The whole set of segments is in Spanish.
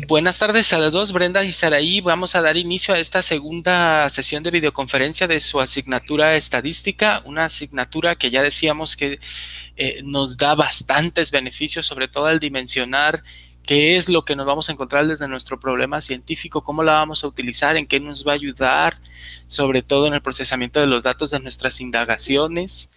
Buenas tardes a las dos, Brenda y Saraí. Vamos a dar inicio a esta segunda sesión de videoconferencia de su asignatura estadística, una asignatura que ya decíamos que nos da bastantes beneficios, sobre todo al dimensionar qué es lo que nos vamos a encontrar desde nuestro problema científico, cómo la vamos a utilizar, en qué nos va a ayudar, sobre todo en el procesamiento de los datos de nuestras indagaciones.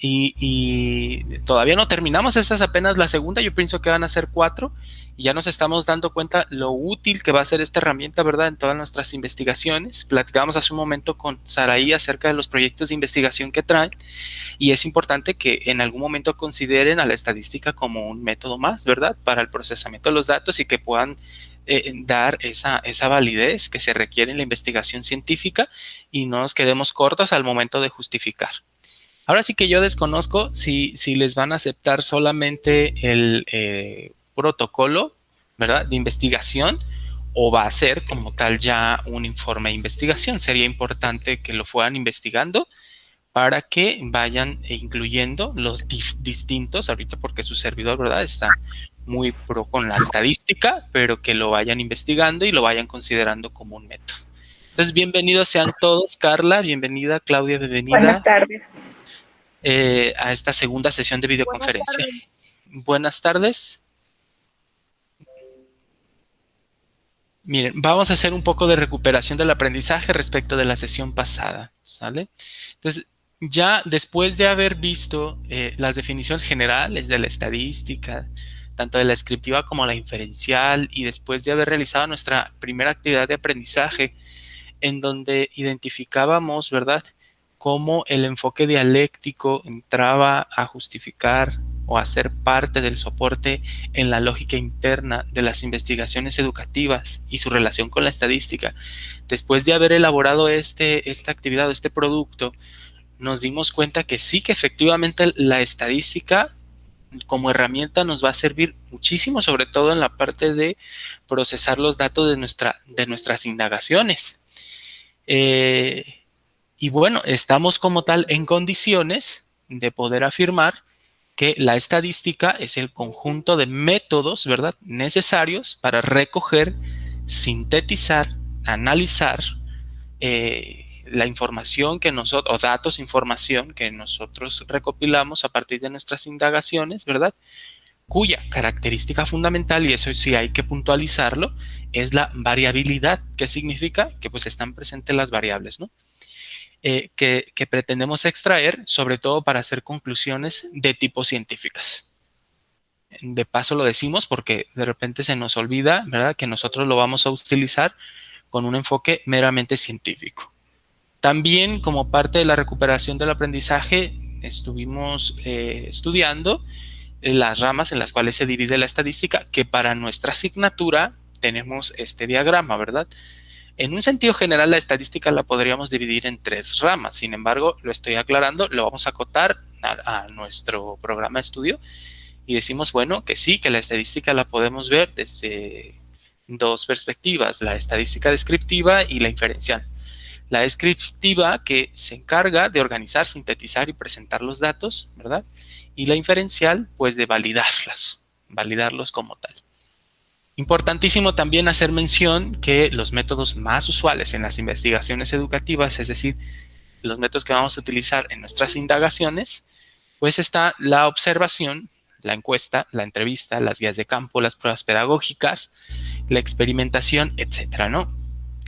Y todavía no terminamos, esta es apenas la segunda, yo pienso que van a ser 4 y ya nos estamos dando cuenta lo útil que va a ser esta herramienta, ¿verdad? En todas nuestras investigaciones. Platicábamos hace un momento con Saraí acerca de los proyectos de investigación que traen y es importante que en algún momento consideren a la estadística como un método más, ¿verdad? Para el procesamiento de los datos y que puedan dar esa validez que se requiere en la investigación científica y no nos quedemos cortos al momento de justificar. Ahora sí que yo desconozco si les van a aceptar solamente el protocolo, ¿verdad? De investigación o va a ser como tal ya un informe de investigación. Sería importante que lo fueran investigando para que vayan incluyendo los distintos, ahorita porque su servidor, ¿verdad? Está muy pro con la estadística, pero que lo vayan investigando y lo vayan considerando como un método. Entonces, bienvenidos sean todos. Carla, bienvenida. Claudia, Buenas bienvenida tardes. a esta segunda sesión de Buenas videoconferencia. tardes. Buenas tardes. Miren, vamos a hacer un poco de recuperación del aprendizaje respecto de la sesión pasada, ¿sale? Entonces, ya después de haber visto las definiciones generales de la estadística, tanto de la descriptiva como la inferencial, y después de haber realizado nuestra primera actividad de aprendizaje, en donde identificábamos, ¿verdad?, cómo el enfoque dialéctico entraba a justificar o a ser parte del soporte en la lógica interna de las investigaciones educativas y su relación con la estadística. Después de haber elaborado esta actividad, este producto, nos dimos cuenta que sí, que efectivamente la estadística como herramienta nos va a servir muchísimo, sobre todo en la parte de procesar los datos de nuestras indagaciones. Eh, y bueno, estamos como tal en condiciones de poder afirmar que la estadística es el conjunto de métodos, ¿verdad?, necesarios para recoger, sintetizar, analizar la información que nosotros, o datos, información que nosotros recopilamos a partir de nuestras indagaciones, ¿verdad?, cuya característica fundamental, y eso sí hay que puntualizarlo, es la variabilidad. ¿Qué significa? Que pues están presentes las variables, ¿no? Que pretendemos extraer, sobre todo para hacer conclusiones de tipo científicas. De paso lo decimos porque de repente se nos olvida, ¿verdad?, que nosotros lo vamos a utilizar con un enfoque meramente científico. También, como parte de la recuperación del aprendizaje, estuvimos estudiando las ramas en las cuales se divide la estadística, que para nuestra asignatura tenemos este diagrama, ¿verdad? En un sentido general, la estadística la podríamos dividir en 3 ramas. Sin embargo, lo estoy aclarando, lo vamos a acotar a nuestro programa de estudio y decimos, bueno, que sí, que la estadística la podemos ver desde 2 perspectivas, la estadística descriptiva y la inferencial. La descriptiva, que se encarga de organizar, sintetizar y presentar los datos, ¿verdad? Y la inferencial, pues de validarlos como tal. Importantísimo también hacer mención que los métodos más usuales en las investigaciones educativas, es decir, los métodos que vamos a utilizar en nuestras indagaciones, pues está la observación, la encuesta, la entrevista, las guías de campo, las pruebas pedagógicas, la experimentación, etcétera, ¿no?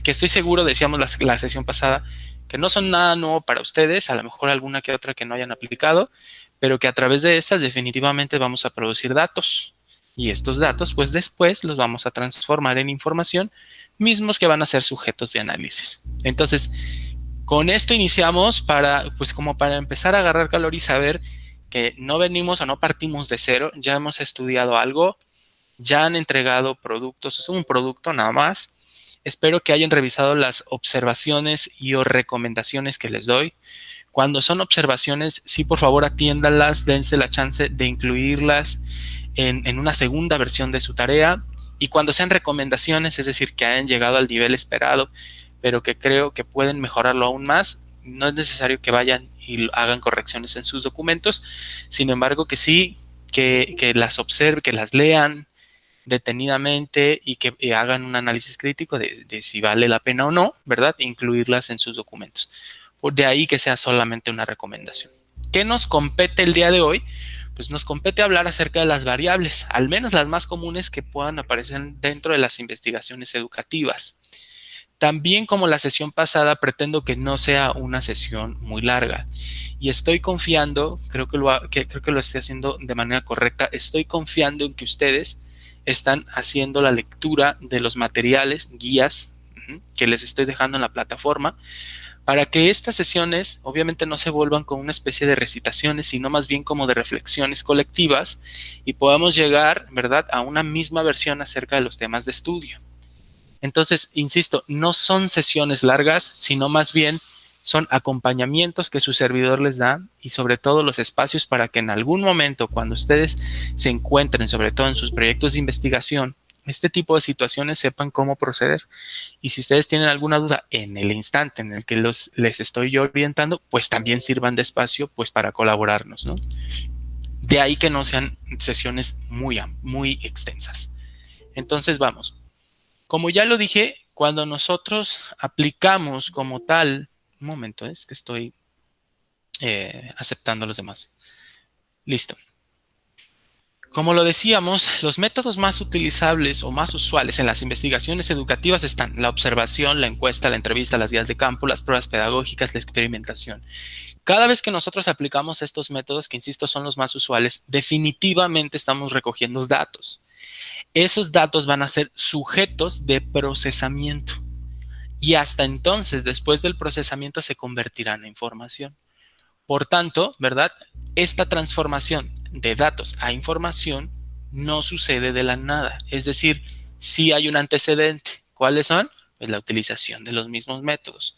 Que estoy seguro, decíamos la sesión pasada, que no son nada nuevo para ustedes, a lo mejor alguna que otra que no hayan aplicado, pero que a través de estas definitivamente vamos a producir datos. Y estos datos, pues después los vamos a transformar en información, mismos que van a ser sujetos de análisis. Entonces, con esto iniciamos pues como para empezar a agarrar calor y saber que no venimos o no partimos de cero, ya hemos estudiado algo, ya han entregado productos, es un producto nada más. Espero que hayan revisado las observaciones y o recomendaciones que les doy. Cuando son observaciones, sí, por favor, atiéndanlas, dense la chance de incluirlas en una segunda versión de su tarea. Y cuando sean recomendaciones, es decir, que hayan llegado al nivel esperado, pero que creo que pueden mejorarlo aún más, no es necesario que vayan y hagan correcciones en sus documentos. Sin embargo, que sí, que las observen, que las lean, detenidamente y que hagan un análisis crítico de si vale la pena o no, ¿verdad? Incluirlas en sus documentos. Por de ahí que sea solamente una recomendación. ¿Qué nos compete el día de hoy? Pues nos compete hablar acerca de las variables, al menos las más comunes que puedan aparecer dentro de las investigaciones educativas. También como la sesión pasada, pretendo que no sea una sesión muy larga y estoy confiando, creo que lo estoy haciendo de manera correcta, estoy confiando en que ustedes están haciendo la lectura de los materiales, guías que les estoy dejando en la plataforma, para que estas sesiones obviamente no se vuelvan como una especie de recitaciones, sino más bien como de reflexiones colectivas y podamos llegar, ¿verdad?, a una misma versión acerca de los temas de estudio. Entonces, insisto, no son sesiones largas, sino más bien son acompañamientos que su servidor les da y sobre todo los espacios para que en algún momento, cuando ustedes se encuentren, sobre todo en sus proyectos de investigación, este tipo de situaciones sepan cómo proceder. Y si ustedes tienen alguna duda en el instante en el que les estoy yo orientando, pues también sirvan de espacio pues para colaborarnos, ¿no? De ahí que no sean sesiones muy extensas. Entonces, vamos. Como ya lo dije, cuando nosotros aplicamos como tal, un momento, es que estoy aceptando a los demás. Listo. Como lo decíamos, los métodos más utilizables o más usuales en las investigaciones educativas están la observación, la encuesta, la entrevista, las guías de campo, las pruebas pedagógicas, la experimentación. Cada vez que nosotros aplicamos estos métodos, que insisto son los más usuales, definitivamente estamos recogiendo datos. Esos datos van a ser sujetos de procesamiento. Y hasta entonces, después del procesamiento, se convertirán en información. Por tanto, ¿verdad? Esta transformación de datos a información no sucede de la nada. Es decir, sí hay un antecedente. ¿Cuáles son? Pues la utilización de los mismos métodos.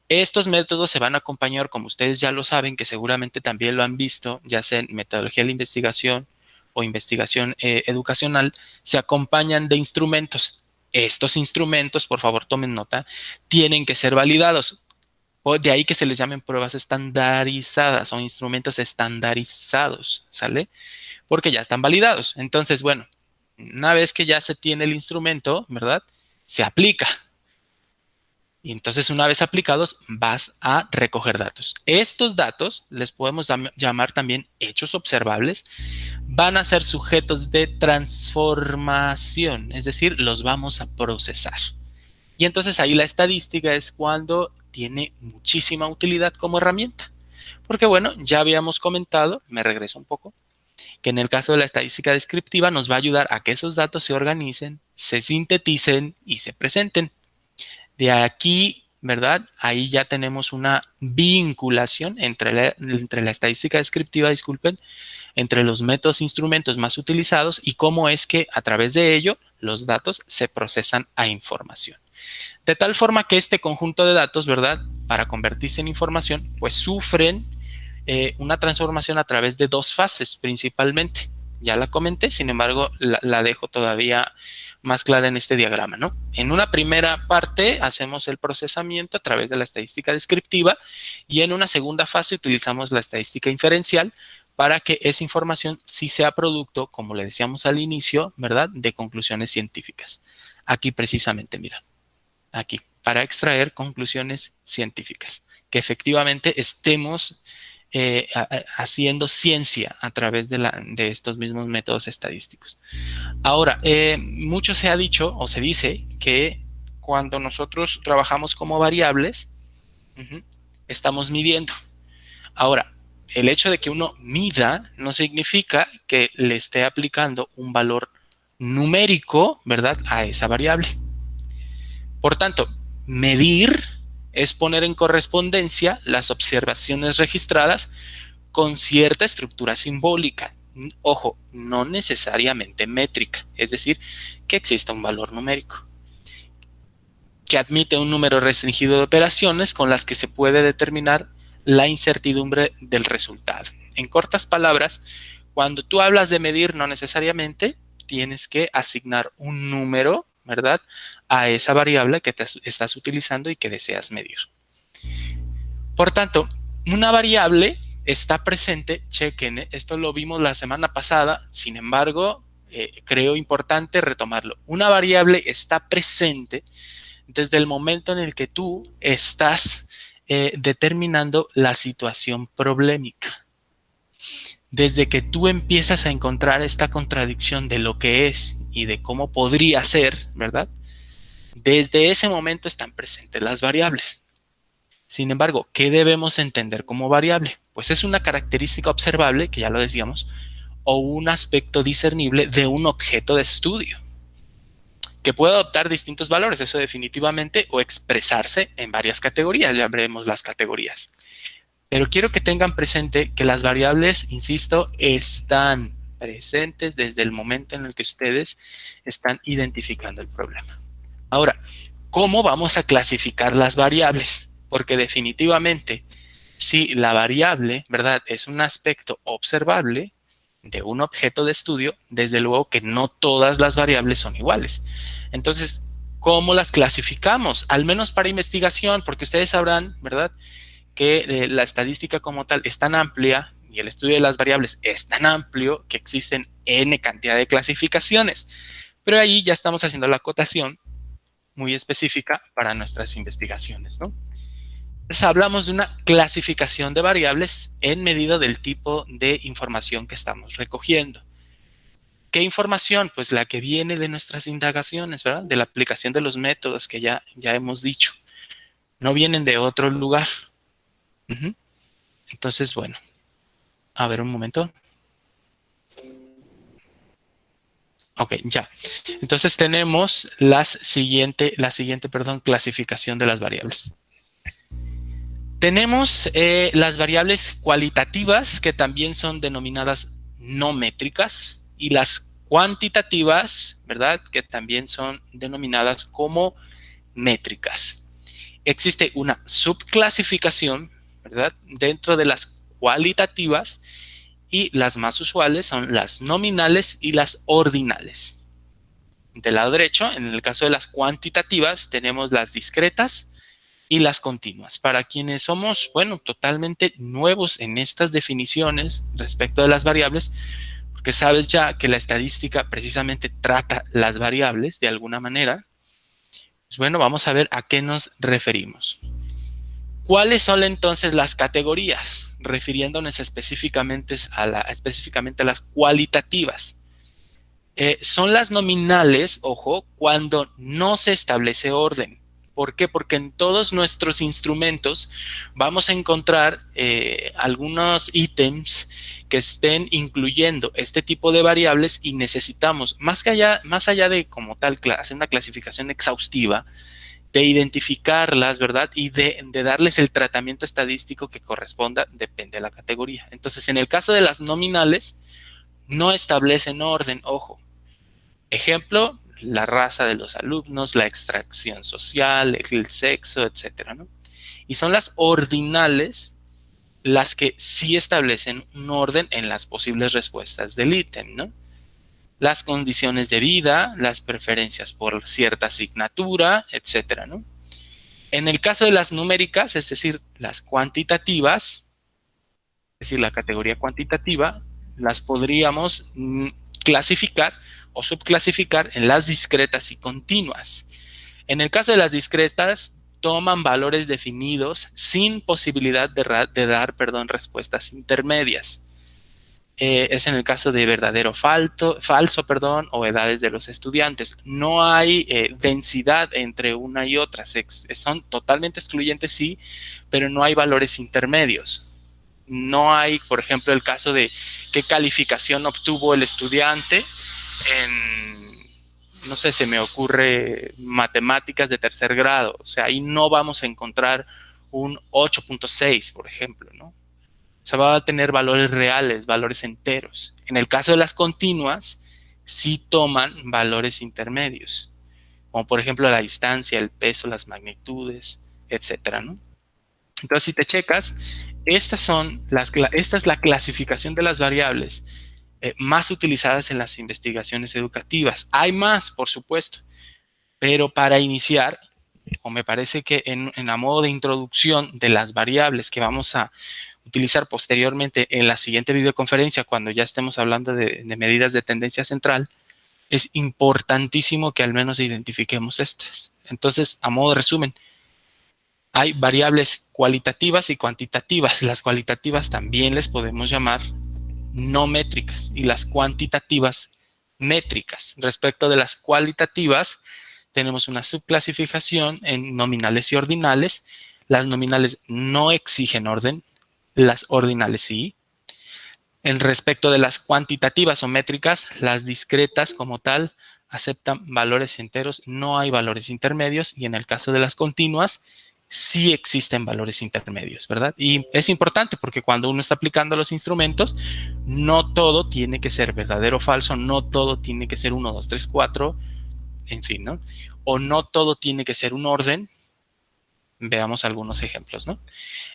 Estos métodos se van a acompañar, como ustedes ya lo saben, que seguramente también lo han visto, ya sea en metodología de la investigación o investigación educacional, se acompañan de instrumentos. Estos instrumentos, por favor tomen nota, tienen que ser validados. De ahí que se les llamen pruebas estandarizadas o instrumentos estandarizados, ¿sale? Porque ya están validados. Entonces, bueno, una vez que ya se tiene el instrumento, ¿verdad? Se aplica. Y entonces, una vez aplicados, vas a recoger datos. Estos datos les podemos llamar también hechos observables. Van a ser sujetos de transformación, es decir, los vamos a procesar. Y entonces ahí la estadística es cuando tiene muchísima utilidad como herramienta. Porque bueno, ya habíamos comentado, me regreso un poco, que en el caso de la estadística descriptiva nos va a ayudar a que esos datos se organicen, se sinteticen y se presenten. De aquí, ¿verdad? Ahí ya tenemos una vinculación entre la estadística descriptiva, disculpen, entre los métodos e instrumentos más utilizados y cómo es que a través de ello los datos se procesan a información. De tal forma que este conjunto de datos, ¿verdad? Para convertirse en información, pues sufren una transformación a través de dos fases principalmente. Ya la comenté, sin embargo, la dejo todavía más clara en este diagrama, ¿no? En una primera parte hacemos el procesamiento a través de la estadística descriptiva y en una segunda fase utilizamos la estadística inferencial para que esa información sí sea producto, como le decíamos al inicio, ¿verdad?, de conclusiones científicas. Aquí precisamente, mira, aquí, para extraer conclusiones científicas, que efectivamente estemos haciendo ciencia a través de estos mismos métodos estadísticos. Ahora, mucho se ha dicho o se dice que cuando nosotros trabajamos como variables, estamos midiendo. Ahora, el hecho de que uno mida no significa que le esté aplicando un valor numérico, ¿verdad?, a esa variable. Por tanto, medir es poner en correspondencia las observaciones registradas con cierta estructura simbólica. Ojo, no necesariamente métrica, es decir, que exista un valor numérico, que admite un número restringido de operaciones con las que se puede determinar la incertidumbre del resultado. En cortas palabras, cuando tú hablas de medir, no necesariamente tienes que asignar un número, ¿verdad?, a esa variable que te estás utilizando y que deseas medir. Por tanto, una variable está presente, chequen, esto lo vimos la semana pasada, sin embargo, creo importante retomarlo. Una variable está presente desde el momento en el que tú estás determinando la situación problemática. Desde que tú empiezas a encontrar esta contradicción de lo que es y de cómo podría ser, ¿verdad? Desde ese momento están presentes las variables. Sin embargo, ¿qué debemos entender como variable? Pues es una característica observable, que ya lo decíamos, o un aspecto discernible de un objeto de estudio, que puede adoptar distintos valores, eso definitivamente, o expresarse en varias categorías. Ya veremos las categorías. Pero quiero que tengan presente que las variables, insisto, están presentes desde el momento en el que ustedes están identificando el problema. Ahora, ¿cómo vamos a clasificar las variables? Porque definitivamente, si la variable, ¿verdad?, es un aspecto observable de un objeto de estudio, desde luego que no todas las variables son iguales. Entonces, ¿cómo las clasificamos? Al menos para investigación, porque ustedes sabrán, ¿verdad?, que la estadística como tal es tan amplia y el estudio de las variables es tan amplio que existen N cantidad de clasificaciones. Pero ahí ya estamos haciendo la acotación muy específica para nuestras investigaciones, ¿no? Entonces hablamos de una clasificación de variables en medida del tipo de información que estamos recogiendo. ¿Qué información? Pues la que viene de nuestras indagaciones, ¿verdad? De la aplicación de los métodos que ya hemos dicho. No vienen de otro lugar. Entonces, bueno, a ver un momento. Ok, ya. Entonces tenemos la siguiente, clasificación de las variables. Tenemos las variables cualitativas, que también son denominadas no métricas, y las cuantitativas, ¿verdad?, que también son denominadas como métricas. Existe una subclasificación, ¿verdad?, dentro de las cualitativas, y las más usuales son las nominales y las ordinales. Del lado derecho, en el caso de las cuantitativas, tenemos las discretas y las continuas. Para quienes somos, bueno, totalmente nuevos en estas definiciones respecto de las variables, porque sabes ya que la estadística precisamente trata las variables de alguna manera, pues bueno, vamos a ver a qué nos referimos. ¿Cuáles son entonces las categorías? Refiriéndonos específicamente a las cualitativas. Son las nominales, ojo, cuando no se establece orden. ¿Por qué? Porque en todos nuestros instrumentos vamos a encontrar algunos ítems que estén incluyendo este tipo de variables y necesitamos, más allá de como tal hacer una clasificación exhaustiva, de identificarlas, ¿verdad? Y de darles el tratamiento estadístico que corresponda, depende de la categoría. Entonces, en el caso de las nominales, no establecen orden, ojo. Ejemplo, la raza de los alumnos, la extracción social, el sexo, etcétera, ¿no? Y son las ordinales las que sí establecen un orden en las posibles respuestas del ítem, ¿no? Las condiciones de vida, las preferencias por cierta asignatura, etcétera, ¿no? En el caso de las numéricas, es decir, las cuantitativas, es decir, la categoría cuantitativa, las podríamos clasificar o subclasificar en las discretas y continuas. En el caso de las discretas, toman valores definidos sin posibilidad de dar respuestas intermedias. Es en el caso de verdadero falso, o edades de los estudiantes. No hay densidad entre una y otra. Son totalmente excluyentes, sí, pero no hay valores intermedios. No hay, por ejemplo, el caso de qué calificación obtuvo el estudiante en, no sé, se me ocurre matemáticas de tercer grado. O sea, ahí no vamos a encontrar un 8.6, por ejemplo, ¿no? O sea, va a tener valores reales, valores enteros. En el caso de las continuas, sí toman valores intermedios, como por ejemplo la distancia, el peso, las magnitudes, etcétera, ¿no? Entonces, si te checas, esta es la clasificación de las variables más utilizadas en las investigaciones educativas. Hay más, por supuesto, pero para iniciar, o me parece que en a modo de introducción de las variables que vamos a utilizar posteriormente en la siguiente videoconferencia, cuando ya estemos hablando de medidas de tendencia central, es importantísimo que al menos identifiquemos estas. Entonces, a modo de resumen, hay variables cualitativas y cuantitativas. Las cualitativas también les podemos llamar no métricas y las cuantitativas métricas. Respecto de las cualitativas, tenemos una subclasificación en nominales y ordinales. Las nominales no exigen orden, las ordinales sí. En respecto de las cuantitativas o métricas, las discretas como tal aceptan valores enteros, no hay valores intermedios, y en el caso de las continuas, sí existen valores intermedios, ¿verdad? Y es importante porque cuando uno está aplicando los instrumentos, no todo tiene que ser verdadero o falso, no todo tiene que ser 1, 2, 3, 4, en fin, ¿no? O no todo tiene que ser un orden. Veamos algunos ejemplos, ¿no?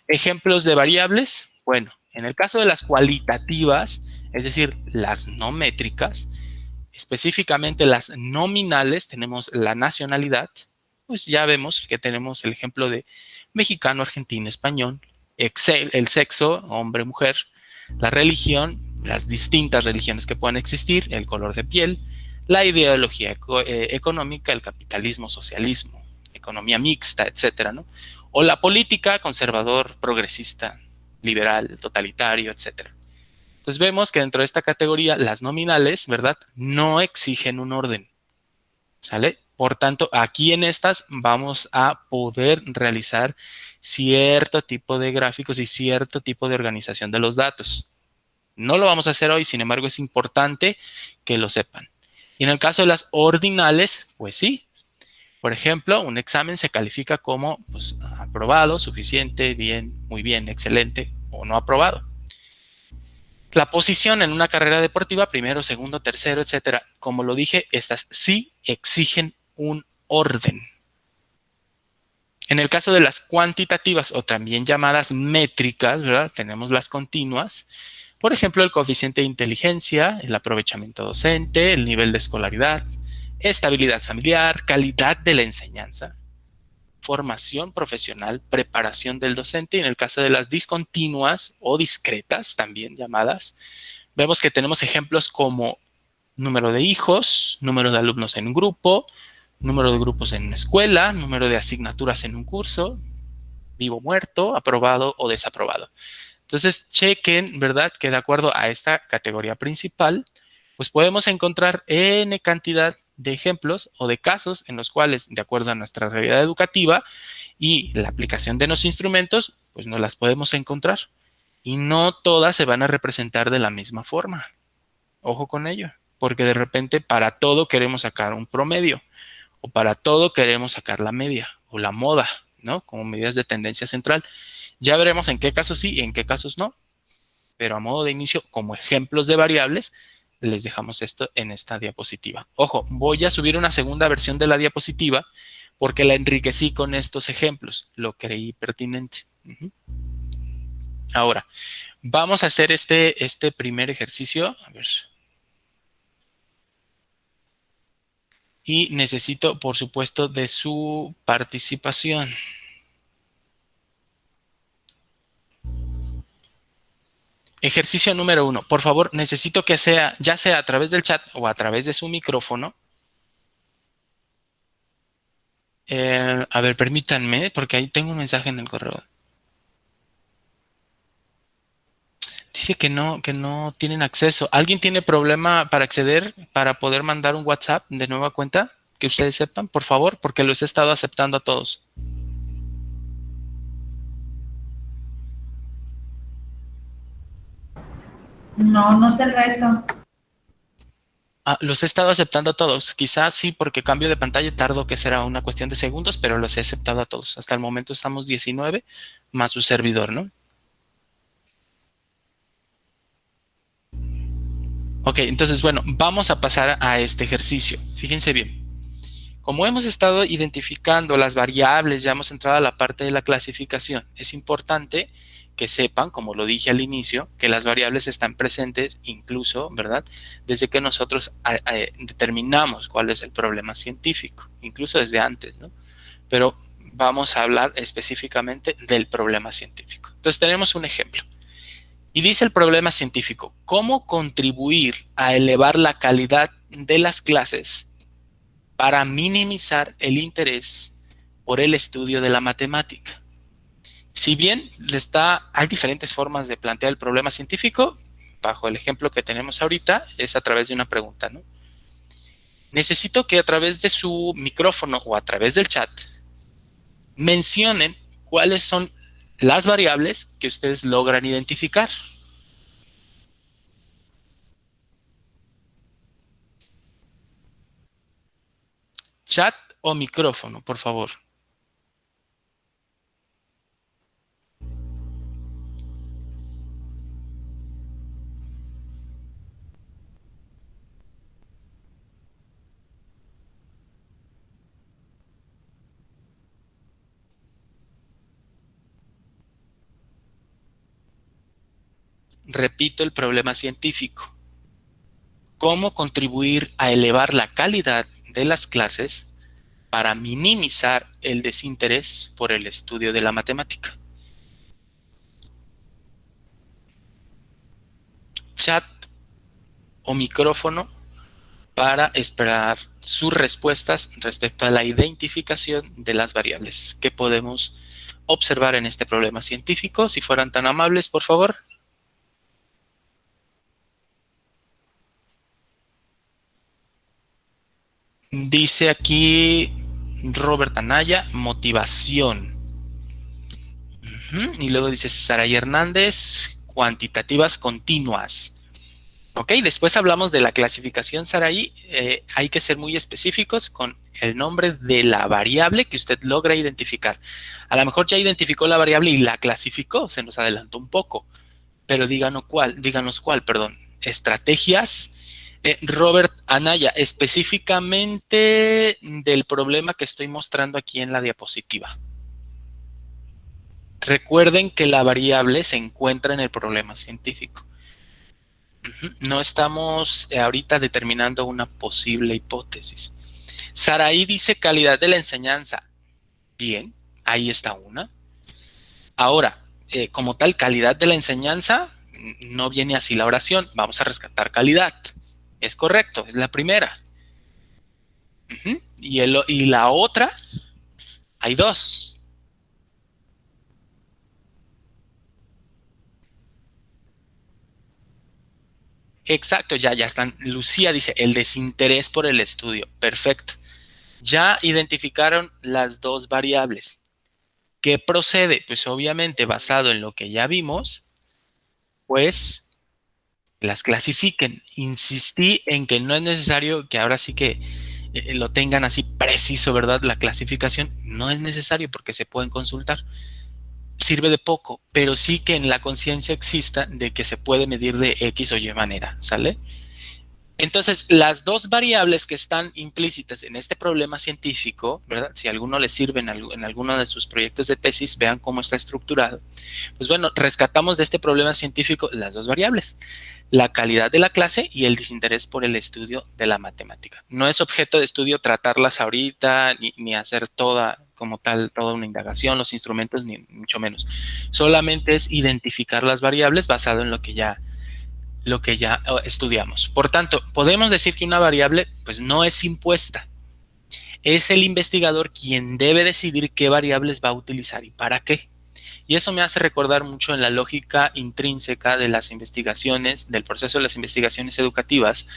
Ejemplos de variables. Bueno, en el caso de las cualitativas, es decir, las no métricas, específicamente las nominales, tenemos la nacionalidad. Pues ya vemos que tenemos el ejemplo de mexicano, argentino, español, el sexo, hombre, mujer, la religión, las distintas religiones que puedan existir, el color de piel, la ideología económica, el capitalismo, socialismo, economía mixta, etcétera, ¿no? O la política, conservador, progresista, liberal, totalitario, etcétera. Entonces vemos que dentro de esta categoría las nominales, ¿verdad? No exigen un orden, ¿sale? Por tanto, aquí en estas vamos a poder realizar cierto tipo de gráficos y cierto tipo de organización de los datos. No lo vamos a hacer hoy, sin embargo, es importante que lo sepan. Y en el caso de las ordinales, pues sí. Por ejemplo, un examen se califica como pues, aprobado, suficiente, bien, muy bien, excelente o no aprobado. La posición en una carrera deportiva, primero, segundo, tercero, etcétera. Como lo dije, estas sí exigen un orden. En el caso de las cuantitativas o también llamadas métricas, ¿verdad? Tenemos las continuas. Por ejemplo, el coeficiente de inteligencia, el aprovechamiento docente, el nivel de escolaridad, estabilidad familiar, calidad de la enseñanza, formación profesional, preparación del docente. Y en el caso de las discontinuas o discretas, también llamadas, vemos que tenemos ejemplos como número de hijos, número de alumnos en un grupo, número de grupos en una escuela, número de asignaturas en un curso, vivo, muerto, aprobado o desaprobado. Entonces, chequen, ¿verdad?, que de acuerdo a esta categoría principal, pues podemos encontrar N cantidad de ejemplos o de casos en los cuales, de acuerdo a nuestra realidad educativa y la aplicación de los instrumentos, pues no las podemos encontrar. Y no todas se van a representar de la misma forma. Ojo con ello, porque de repente para todo queremos sacar un promedio, o para todo queremos sacar la media o la moda, ¿no? Como medidas de tendencia central. Ya veremos en qué casos sí y en qué casos no. Pero a modo de inicio, como ejemplos de variables, les dejamos esto en esta diapositiva. Ojo, voy a subir una segunda versión de la diapositiva porque la enriquecí con estos ejemplos. Lo creí pertinente. Ahora, vamos a hacer este primer ejercicio. A ver. Y necesito, por supuesto, de su participación. Ejercicio número 1. Por favor, necesito que sea, ya sea a través del chat o a través de su micrófono. A ver, permítanme, porque ahí tengo un mensaje en el correo. Dice que no tienen acceso. ¿Alguien tiene problema para acceder, para poder mandar un WhatsApp de nueva cuenta? Que ustedes sepan, por favor, porque los he estado aceptando a todos. No, no sé el resto. Los he estado aceptando a todos. Quizás sí, porque cambio de pantalla tardo, que será una cuestión de segundos, pero los he aceptado a todos. Hasta el momento estamos 19 más su servidor, ¿no? Ok, entonces, bueno, vamos a pasar a este ejercicio. Fíjense bien. Como hemos estado identificando las variables, ya hemos entrado a la parte de la clasificación. Es importante que sepan, como lo dije al inicio, que las variables están presentes incluso, ¿verdad?, desde que nosotros determinamos cuál es el problema científico, incluso desde antes, ¿no? Pero vamos a hablar específicamente del problema científico. Entonces tenemos un ejemplo. Y dice el problema científico, ¿cómo contribuir a elevar la calidad de las clases para minimizar el interés por el estudio de la matemática? Si bien hay diferentes formas de plantear el problema científico, bajo el ejemplo que tenemos ahorita, es a través de una pregunta, ¿no? Necesito que a través de su micrófono o a través del chat mencionen cuáles son las variables que ustedes logran identificar. Chat o micrófono, por favor. Repito el problema científico. ¿Cómo contribuir a elevar la calidad de las clases para minimizar el desinterés por el estudio de la matemática? Chat o micrófono para esperar sus respuestas respecto a la identificación de las variables que podemos observar en este problema científico. Si fueran tan amables, por favor. Dice aquí Robert Anaya, motivación. Y luego dice Saray Hernández, cuantitativas continuas. Ok, después hablamos de la clasificación, Saraí. Hay que ser muy específicos con el nombre de la variable que usted logra identificar. A lo mejor ya identificó la variable y la clasificó, se nos adelantó un poco, pero díganos cuál, perdón. Estrategias. Robert Anaya, específicamente del problema que estoy mostrando aquí en la diapositiva. Recuerden que la variable se encuentra en el problema científico. No estamos ahorita determinando una posible hipótesis. Saraí dice calidad de la enseñanza. Bien, ahí está una. Ahora, como tal, calidad de la enseñanza, no viene así la oración. Vamos a rescatar calidad. Es correcto, es la primera. Y la otra, hay dos. Exacto, ya están. Lucía dice, el desinterés por el estudio. Perfecto. Ya identificaron las dos variables. ¿Qué procede? Pues obviamente basado en lo que ya vimos, pues las clasifiquen. Insistí en que no es necesario que ahora sí que lo tengan así preciso, ¿verdad? La clasificación no es necesario porque se pueden consultar. Sirve de poco, pero sí que en la conciencia exista de que se puede medir de X o Y manera, ¿sale? Entonces, las dos variables que están implícitas en este problema científico, ¿verdad? Si a alguno le sirve en alguno de sus proyectos de tesis, vean cómo está estructurado. Pues bueno, rescatamos de este problema científico las dos variables, la calidad de la clase y el desinterés por el estudio de la matemática. No es objeto de estudio tratarlas ahorita, ni hacer como tal, toda una indagación, los instrumentos, ni mucho menos. Solamente es identificar las variables basado en lo que ya estudiamos. Por tanto, podemos decir que una variable pues no es impuesta. Es el investigador quien debe decidir qué variables va a utilizar y para qué. Y eso me hace recordar mucho en la lógica intrínseca de las investigaciones, del proceso de las investigaciones educativas,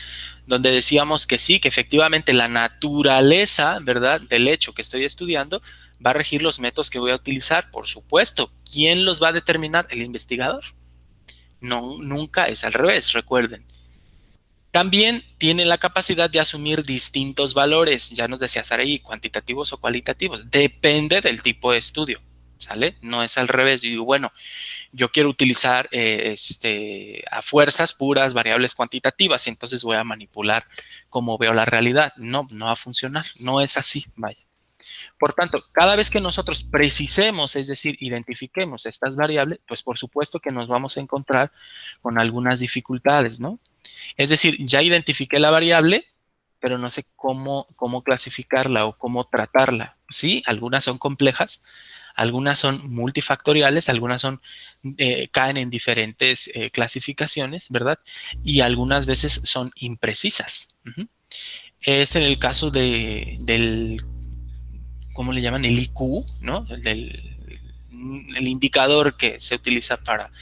donde decíamos que sí, que efectivamente la naturaleza, ¿verdad?, del hecho que estoy estudiando va a regir los métodos que voy a utilizar, por supuesto. ¿Quién los va a determinar? El investigador. No, nunca es al revés, recuerden. También tiene la capacidad de asumir distintos valores, ya nos decía Saraí, cuantitativos o cualitativos, depende del tipo de estudio, ¿sale? No es al revés, yo digo, bueno, yo quiero utilizar a fuerzas puras variables cuantitativas y entonces voy a manipular cómo veo la realidad. No, no va a funcionar, no es así, vaya. Por tanto, cada vez que nosotros precisemos, es decir, identifiquemos estas variables, pues por supuesto que nos vamos a encontrar con algunas dificultades, ¿no? Es decir, ya identifiqué la variable, pero no sé cómo clasificarla o cómo tratarla. Sí, algunas son complejas, Algunas son multifactoriales, algunas son, caen en diferentes clasificaciones, ¿verdad? Y algunas veces son imprecisas. Es en el caso del, ¿cómo le llaman? El IQ, ¿no? El indicador que se utiliza para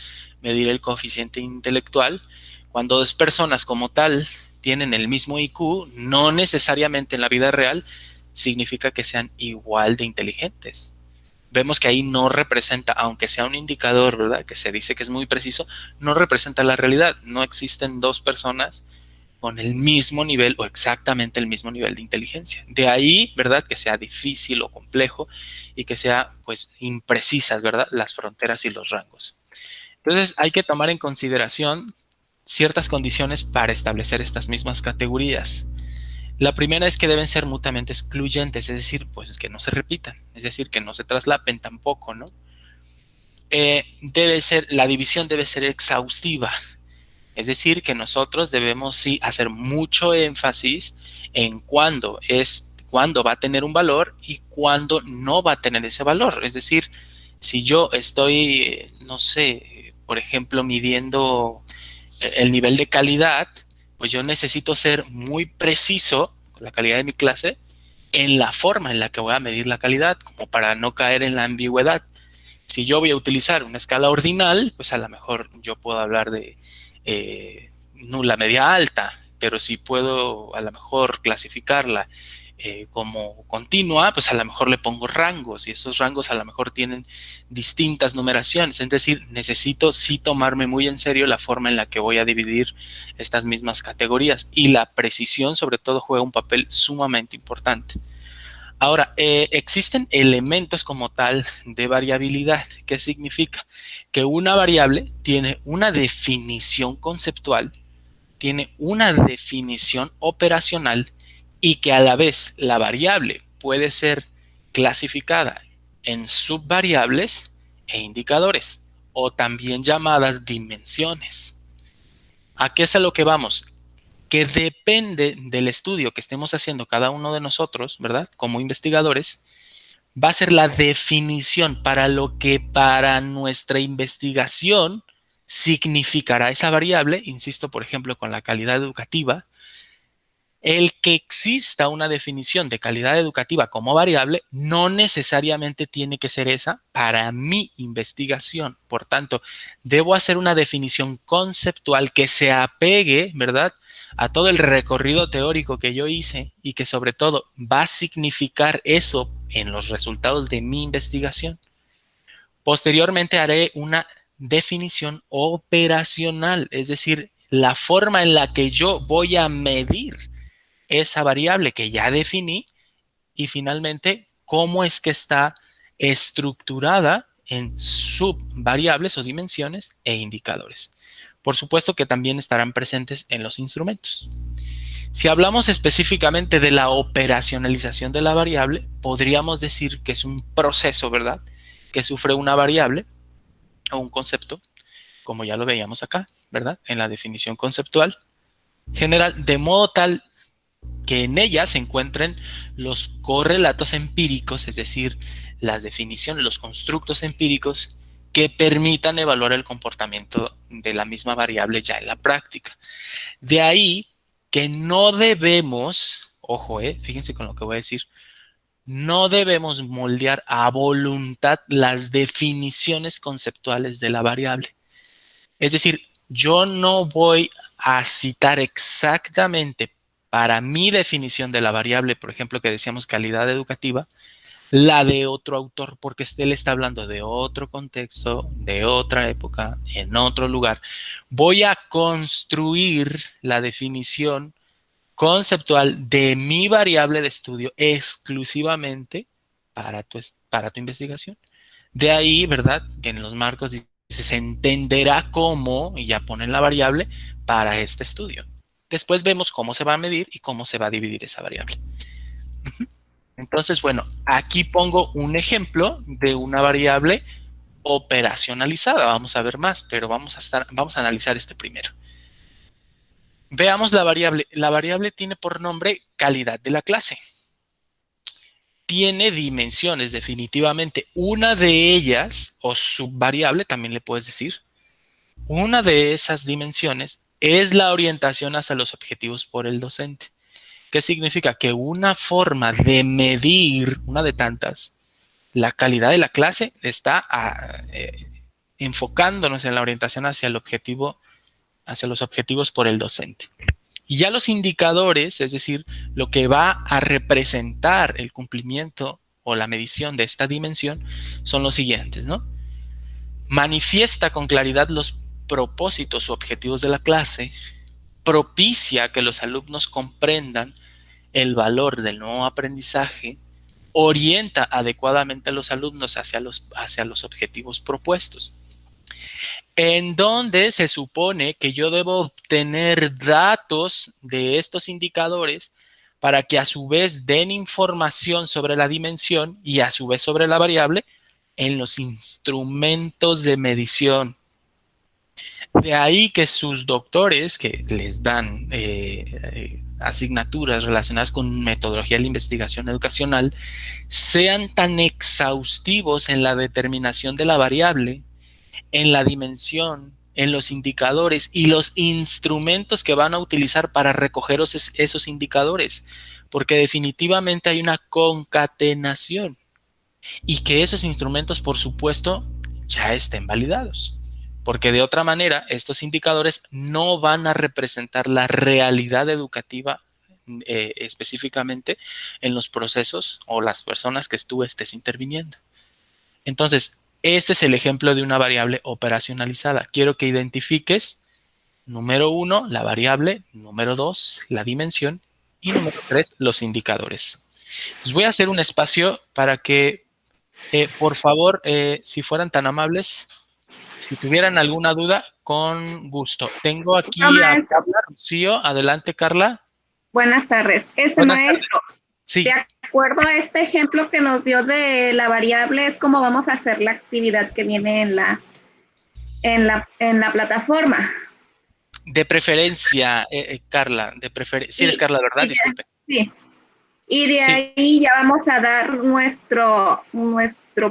medir el coeficiente intelectual. Cuando dos personas como tal tienen el mismo IQ, no necesariamente en la vida real significa que sean igual de inteligentes. Vemos que ahí no representa, aunque sea un indicador, ¿verdad? Que se dice que es muy preciso, no representa la realidad. No existen dos personas con el mismo nivel o exactamente el mismo nivel de inteligencia. De ahí, ¿verdad? Que sea difícil o complejo y que sea, pues, imprecisas, ¿verdad? Las fronteras y los rangos. Entonces, hay que tomar en consideración ciertas condiciones para establecer estas mismas categorías. La primera es que deben ser mutuamente excluyentes, es decir, pues es que no se repitan, es decir, que no se traslapen tampoco, ¿no? La división debe ser exhaustiva, es decir, que nosotros debemos sí hacer mucho énfasis en cuándo va a tener un valor y cuándo no va a tener ese valor. Es decir, si yo estoy, no sé, por ejemplo, midiendo el nivel de calidad, pues yo necesito ser muy preciso con la calidad de mi clase en la forma en la que voy a medir la calidad, como para no caer en la ambigüedad. Si yo voy a utilizar una escala ordinal, pues a lo mejor yo puedo hablar de nula, media, alta, pero si puedo a lo mejor clasificarla como continua, pues a lo mejor le pongo rangos y esos rangos a lo mejor tienen distintas numeraciones. Es decir, necesito sí tomarme muy en serio la forma en la que voy a dividir estas mismas categorías y la precisión sobre todo juega un papel sumamente importante. Ahora, existen elementos como tal de variabilidad. ¿Qué significa? Que una variable tiene una definición conceptual, tiene una definición operacional y que a la vez la variable puede ser clasificada en subvariables e indicadores o también llamadas dimensiones. ¿A qué es a lo que vamos? Que depende del estudio que estemos haciendo cada uno de nosotros, ¿verdad? Como investigadores, va a ser la definición para lo que para nuestra investigación significará esa variable, insisto, por ejemplo, con la calidad educativa. El que exista una definición de calidad educativa como variable no necesariamente tiene que ser esa para mi investigación. Por tanto, debo hacer una definición conceptual que se apegue, ¿verdad?, a todo el recorrido teórico que yo hice y que sobre todo va a significar eso en los resultados de mi investigación. Posteriormente haré una definición operacional, es decir, la forma en la que yo voy a medir esa variable que ya definí y finalmente cómo es que está estructurada en subvariables o dimensiones e indicadores. Por supuesto que también estarán presentes en los instrumentos. Si hablamos específicamente de la operacionalización de la variable, podríamos decir que es un proceso, ¿verdad?, que sufre una variable o un concepto, como ya lo veíamos acá, ¿verdad?, en la definición conceptual general, de modo tal que en ella se encuentren los correlatos empíricos, es decir, las definiciones, los constructos empíricos que permitan evaluar el comportamiento de la misma variable ya en la práctica. De ahí que no debemos, ojo, fíjense con lo que voy a decir, no debemos moldear a voluntad las definiciones conceptuales de la variable. Es decir, yo no voy a citar exactamente para mi definición de la variable, por ejemplo, que decíamos calidad educativa, la de otro autor, porque él está hablando de otro contexto, de otra época, en otro lugar. Voy a construir la definición conceptual de mi variable de estudio exclusivamente para tu investigación. De ahí, ¿verdad?, que en los marcos dice, se entenderá cómo, y ya ponen la variable para este estudio. Después vemos cómo se va a medir y cómo se va a dividir esa variable. Entonces, bueno, aquí pongo un ejemplo de una variable operacionalizada. Vamos a ver más, pero vamos a analizar este primero. Veamos la variable. La variable tiene por nombre calidad de la clase. tiene dimensiones definitivamente. Una de ellas, o subvariable también le puedes decir, una de esas dimensiones es la orientación hacia los objetivos por el docente. ¿Qué significa? Que una forma de medir, una de tantas, la calidad de la clase está enfocándonos en la orientación hacia el objetivo, hacia los objetivos por el docente. Y ya los indicadores, es decir, lo que va a representar el cumplimiento o la medición de esta dimensión, son los siguientes, ¿no? Manifiesta con claridad los propósitos o objetivos de la clase, propicia que los alumnos comprendan el valor del nuevo aprendizaje, orienta adecuadamente a los alumnos hacia los objetivos propuestos, en donde se supone que yo debo obtener datos de estos indicadores para que a su vez den información sobre la dimensión y a su vez sobre la variable en los instrumentos de medición. De ahí que sus doctores, que les dan asignaturas relacionadas con metodología de la investigación educacional, sean tan exhaustivos en la determinación de la variable, en la dimensión, en los indicadores y los instrumentos que van a utilizar para recoger esos indicadores, porque definitivamente hay una concatenación y que esos instrumentos, por supuesto, ya estén validados. Porque de otra manera, estos indicadores no van a representar la realidad educativa específicamente en los procesos o las personas que tú estés interviniendo. Entonces, este es el ejemplo de una variable operacionalizada. Quiero que identifiques, número 1, la variable, número 2, la dimensión y número 3, los indicadores. Les voy a hacer un espacio para que por favor, si fueran tan amables, si tuvieran alguna duda, con gusto. Tengo No, aquí a maestro. Carla Rocío. Adelante, Carla. Buenas tardes. Buenas tardes. Maestro, Sí. de acuerdo a este ejemplo que nos dio de la variable, es como vamos a hacer la actividad que viene en la plataforma. De preferencia, Carla, sí eres Carla, ¿verdad? Disculpe. Sí. Y de Sí. ahí ya vamos a dar nuestro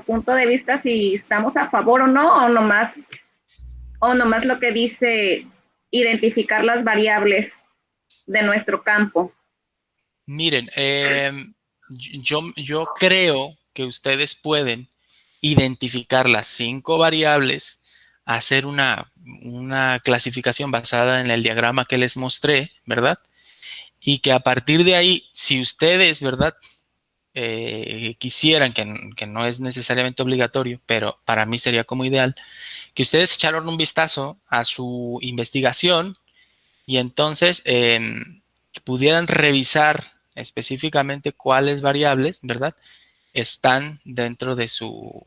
punto de vista si estamos a favor o no, o nomás lo que dice identificar las variables de nuestro campo. Miren, yo creo que ustedes pueden identificar las 5 variables, hacer una clasificación basada en el diagrama que les mostré, ¿verdad? Y que a partir de ahí, si ustedes, ¿verdad? Quisieran, que no es necesariamente obligatorio, pero para mí sería como ideal, que ustedes echaran un vistazo a su investigación y entonces pudieran revisar específicamente cuáles variables, ¿verdad? Están dentro de su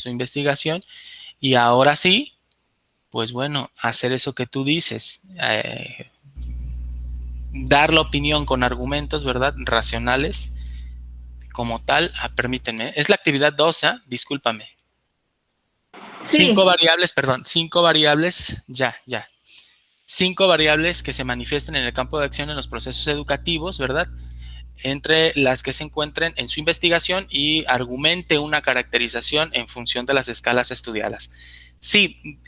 investigación y ahora sí, pues bueno, hacer eso que tú dices, dar la opinión con argumentos, ¿verdad? Racionales como tal. Permítanme, es la actividad 2, discúlpame. Sí. 5 variables, perdón, 5 variables, ya. 5 variables que se manifiesten en el campo de acción en los procesos educativos, ¿verdad? Entre las que se encuentren en su investigación y argumente una caracterización en función de las escalas estudiadas. Sí,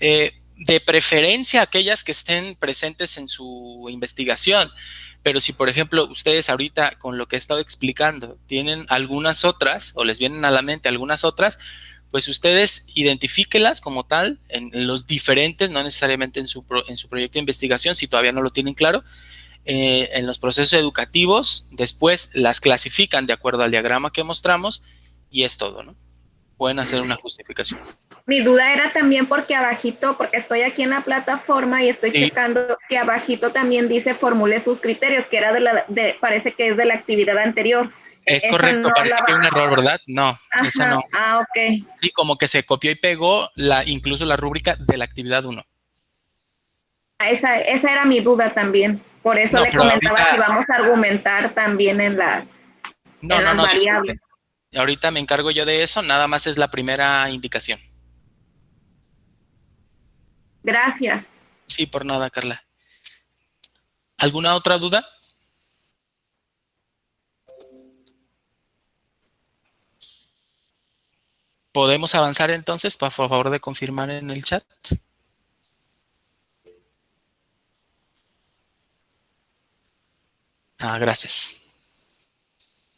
de preferencia aquellas que estén presentes en su investigación, pero si por ejemplo ustedes ahorita con lo que he estado explicando tienen algunas otras o les vienen a la mente algunas otras, pues ustedes identifíquelas como tal en los diferentes, no necesariamente en su proyecto de investigación si todavía no lo tienen claro, en los procesos educativos, después las clasifican de acuerdo al diagrama que mostramos y es todo, ¿no? Pueden hacer una justificación. Mi duda era también porque abajito, porque estoy aquí en la plataforma y estoy checando que abajito también dice formule sus criterios, que era parece que es de la actividad anterior. Es correcto, no parece que hay un error, ¿verdad? No, ajá, esa no. Ok. Sí, como que se copió y pegó incluso la rúbrica de la actividad 1. Esa era mi duda también. Por eso le comentaba ahorita, si vamos a argumentar también en las variables. Disculpe. Ahorita me encargo yo de eso, nada más es la primera indicación. Gracias. Sí, por nada, Carla. ¿Alguna otra duda? ¿Podemos avanzar entonces? Por favor de confirmar en el chat. Gracias.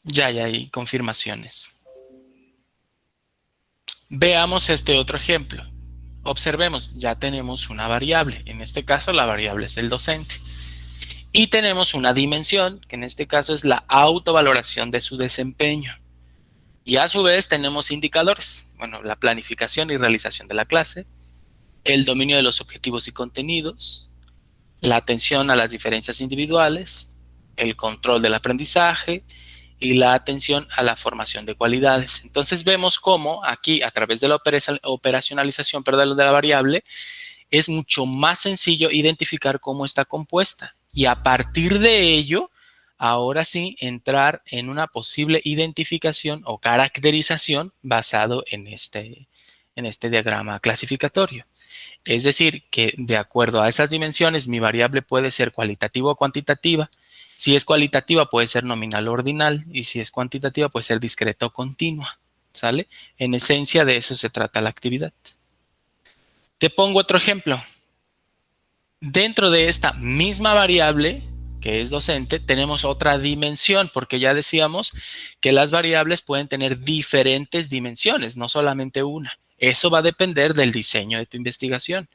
Ya hay confirmaciones. Veamos este otro ejemplo. Observemos, ya tenemos una variable. En este caso, la variable es el docente. Y tenemos una dimensión, que en este caso es la autovaloración de su desempeño. Y a su vez tenemos indicadores. Bueno, la planificación y realización de la clase, el dominio de los objetivos y contenidos, la atención a las diferencias individuales, el control del aprendizaje y la atención a la formación de cualidades. Entonces vemos cómo aquí, a través de la operacionalización, de la variable, es mucho más sencillo identificar cómo está compuesta. Y a partir de ello, ahora sí, entrar en una posible identificación o caracterización basado en este diagrama clasificatorio. Es decir, que de acuerdo a esas dimensiones, mi variable puede ser cualitativa o cuantitativa. Si es cualitativa, puede ser nominal o ordinal. Y si es cuantitativa, puede ser discreta o continua. ¿Sale? En esencia, de eso se trata la actividad. Te pongo otro ejemplo. Dentro de esta misma variable, que es docente, tenemos otra dimensión, porque ya decíamos que las variables pueden tener diferentes dimensiones, no solamente una. Eso va a depender del diseño de tu investigación.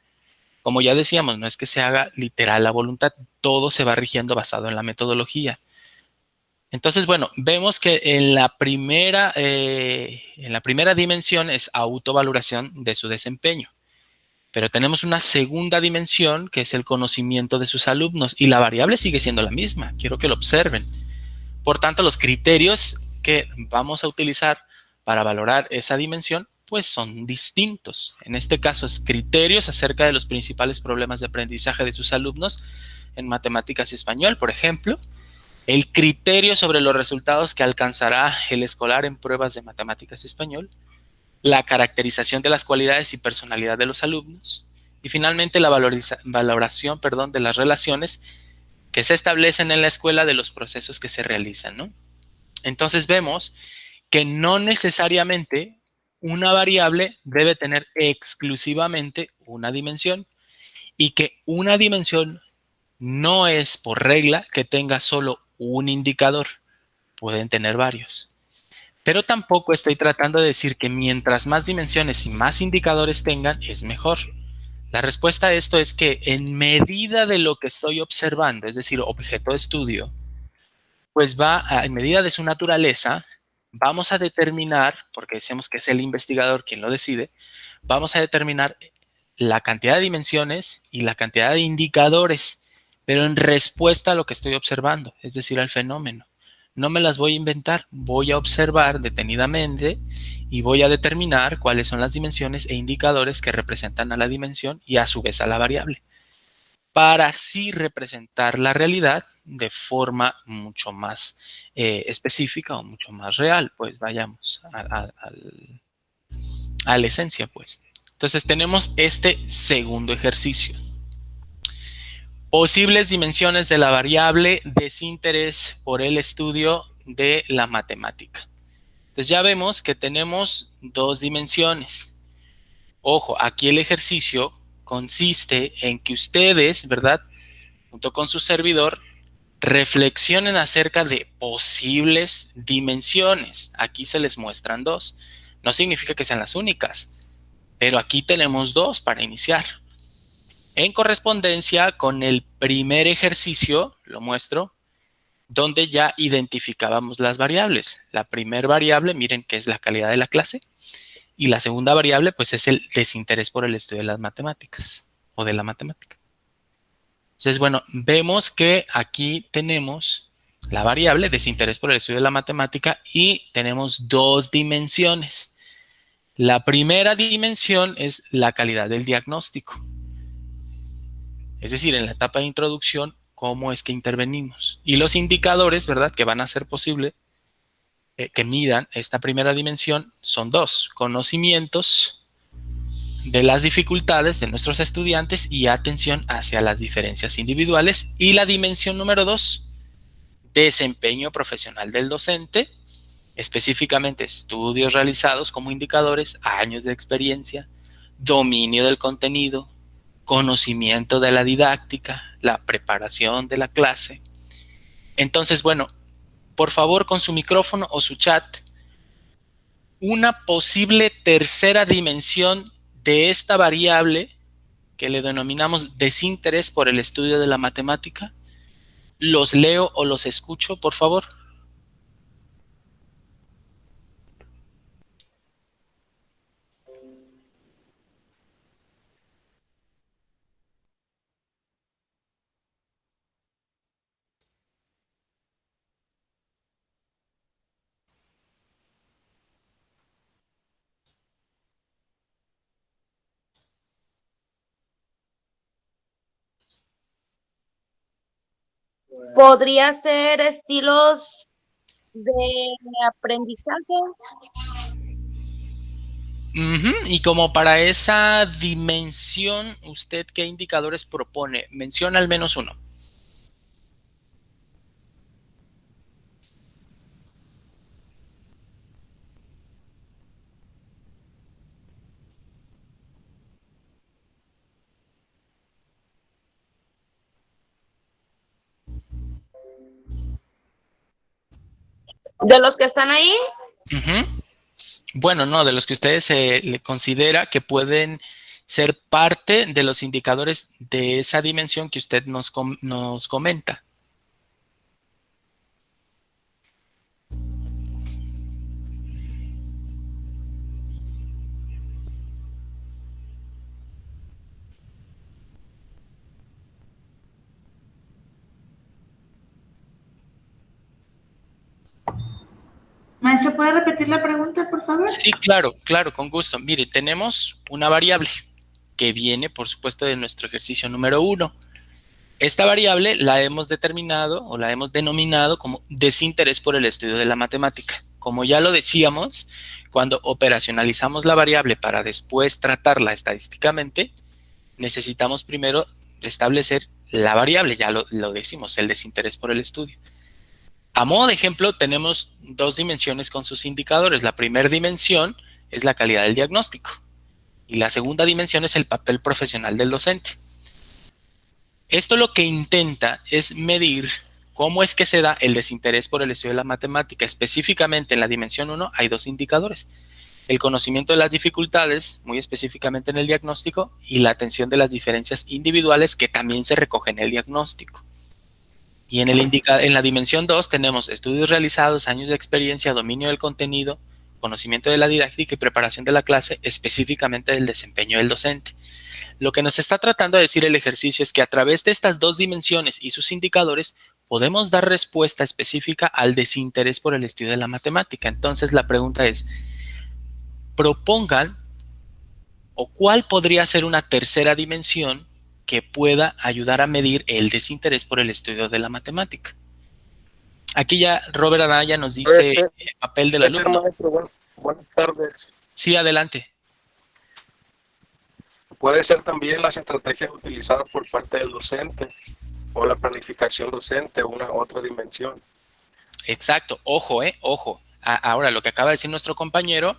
Como ya decíamos, no es que se haga literal la voluntad, todo se va rigiendo basado en la metodología. Entonces, bueno, vemos que en la primera dimensión es autovaloración de su desempeño. Pero tenemos una segunda dimensión que es el conocimiento de sus alumnos y la variable sigue siendo la misma. Quiero que lo observen. Por tanto, los criterios que vamos a utilizar para valorar esa dimensión pues son distintos. En este caso es criterios acerca de los principales problemas de aprendizaje de sus alumnos en matemáticas y español, por ejemplo. El criterio sobre los resultados que alcanzará el escolar en pruebas de matemáticas y español. La caracterización de las cualidades y personalidad de los alumnos. Y finalmente la valoración de las relaciones que se establecen en la escuela de los procesos que se realizan, ¿no? Entonces vemos que no necesariamente una variable debe tener exclusivamente una dimensión y que una dimensión no es por regla que tenga solo un indicador, pueden tener varios. Pero tampoco estoy tratando de decir que mientras más dimensiones y más indicadores tengan, es mejor. La respuesta a esto es que en medida de lo que estoy observando, es decir, objeto de estudio, pues en medida de su naturaleza, vamos a determinar, porque decimos que es el investigador quien lo decide, vamos a determinar la cantidad de dimensiones y la cantidad de indicadores, pero en respuesta a lo que estoy observando, es decir, al fenómeno. No me las voy a inventar, voy a observar detenidamente y voy a determinar cuáles son las dimensiones e indicadores que representan a la dimensión y a su vez a la variable, para así representar la realidad de forma mucho más específica o mucho más real. Pues vayamos a la esencia, pues. Entonces tenemos este segundo ejercicio. Posibles dimensiones de la variable desinterés por el estudio de la matemática. Entonces ya vemos que tenemos dos dimensiones. Ojo, aquí el ejercicio consiste en que ustedes, ¿verdad?, junto con su servidor, reflexionen acerca de posibles dimensiones. Aquí se les muestran dos. No significa que sean las únicas, pero aquí tenemos dos para iniciar. En correspondencia con el primer ejercicio, lo muestro, donde ya identificábamos las variables. La primera variable, miren, que es la calidad de la clase, y la segunda variable, pues, es el desinterés por el estudio de las matemáticas, o de la matemática. Entonces, bueno, vemos que aquí tenemos la variable desinterés por el estudio de la matemática y tenemos dos dimensiones. La primera dimensión es la calidad del diagnóstico. Es decir, en la etapa de introducción, cómo es que intervenimos. Y los indicadores, ¿verdad?, que van a hacer posible que midan esta primera dimensión son dos: conocimientos de las dificultades de nuestros estudiantes y atención hacia las diferencias individuales. Y la dimensión número 2, desempeño profesional del docente, específicamente estudios realizados como indicadores, años de experiencia, dominio del contenido, conocimiento de la didáctica, la preparación de la clase. Entonces, bueno, por favor, con su micrófono o su chat, una posible tercera dimensión de esta variable que le denominamos desinterés por el estudio de la matemática. ¿Los leo o los escucho, por favor? Podría ser estilos de aprendizaje. Y como para esa dimensión, ¿usted qué indicadores propone? Menciona al menos uno. De los que están ahí, Bueno, no, de los que ustedes le considera que pueden ser parte de los indicadores de esa dimensión que usted nos comenta. Maestro, ¿puede repetir la pregunta, por favor? Sí, claro, claro, con gusto. Mire, tenemos una variable que viene, por supuesto, de nuestro ejercicio número 1. Esta variable la hemos determinado o la hemos denominado como desinterés por el estudio de la matemática. Como ya lo decíamos, cuando operacionalizamos la variable para después tratarla estadísticamente, necesitamos primero establecer la variable, ya lo decimos, el desinterés por el estudio. A modo de ejemplo, tenemos dos dimensiones con sus indicadores. La primera dimensión es la calidad del diagnóstico y la segunda dimensión es el papel profesional del docente. Esto lo que intenta es medir cómo es que se da el desinterés por el estudio de la matemática. Específicamente en la dimensión 1 hay dos indicadores. El conocimiento de las dificultades, muy específicamente en el diagnóstico, y la atención de las diferencias individuales que también se recogen en el diagnóstico. Y en la dimensión 2 tenemos estudios realizados, años de experiencia, dominio del contenido, conocimiento de la didáctica y preparación de la clase, específicamente del desempeño del docente. Lo que nos está tratando de decir el ejercicio es que a través de estas dos dimensiones y sus indicadores podemos dar respuesta específica al desinterés por el estudio de la matemática. Entonces la pregunta es, propongan o cuál podría ser una tercera dimensión que pueda ayudar a medir el desinterés por el estudio de la matemática. Aquí ya Robert Anaya nos dice el papel del alumno. Maestro, buenas tardes. Sí, adelante. Puede ser también las estrategias utilizadas por parte del docente o la planificación docente, una otra dimensión. Exacto, ojo, ojo. Ahora, lo que acaba de decir nuestro compañero,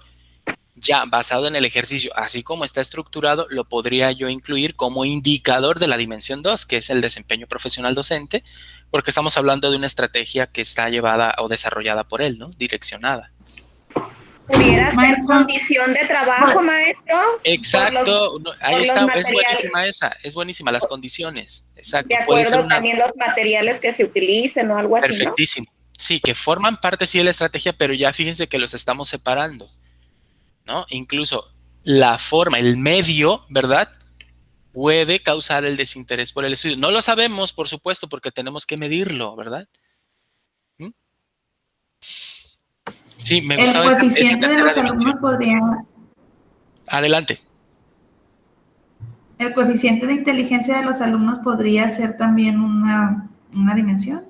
ya basado en el ejercicio, así como está estructurado, lo podría yo incluir como indicador de la dimensión 2, que es el desempeño profesional docente, porque estamos hablando de una estrategia que está llevada o desarrollada por él, ¿no? Direccionada. ¿Pudiera ser condición de trabajo, maestro? Exacto, ahí está, es buenísima esa, es buenísima, las condiciones, exacto. De acuerdo, también los materiales que se utilicen o algo así, ¿no? Perfectísimo, sí, que forman parte sí de la estrategia, pero ya fíjense que los estamos separando, ¿no? Incluso la forma, el medio, ¿verdad? Puede causar el desinterés por el estudio. No lo sabemos, por supuesto, porque tenemos que medirlo, ¿verdad? Sí, me gustaba el coeficiente de los alumnos podría... Adelante. ¿El coeficiente de inteligencia de los alumnos podría ser también una dimensión?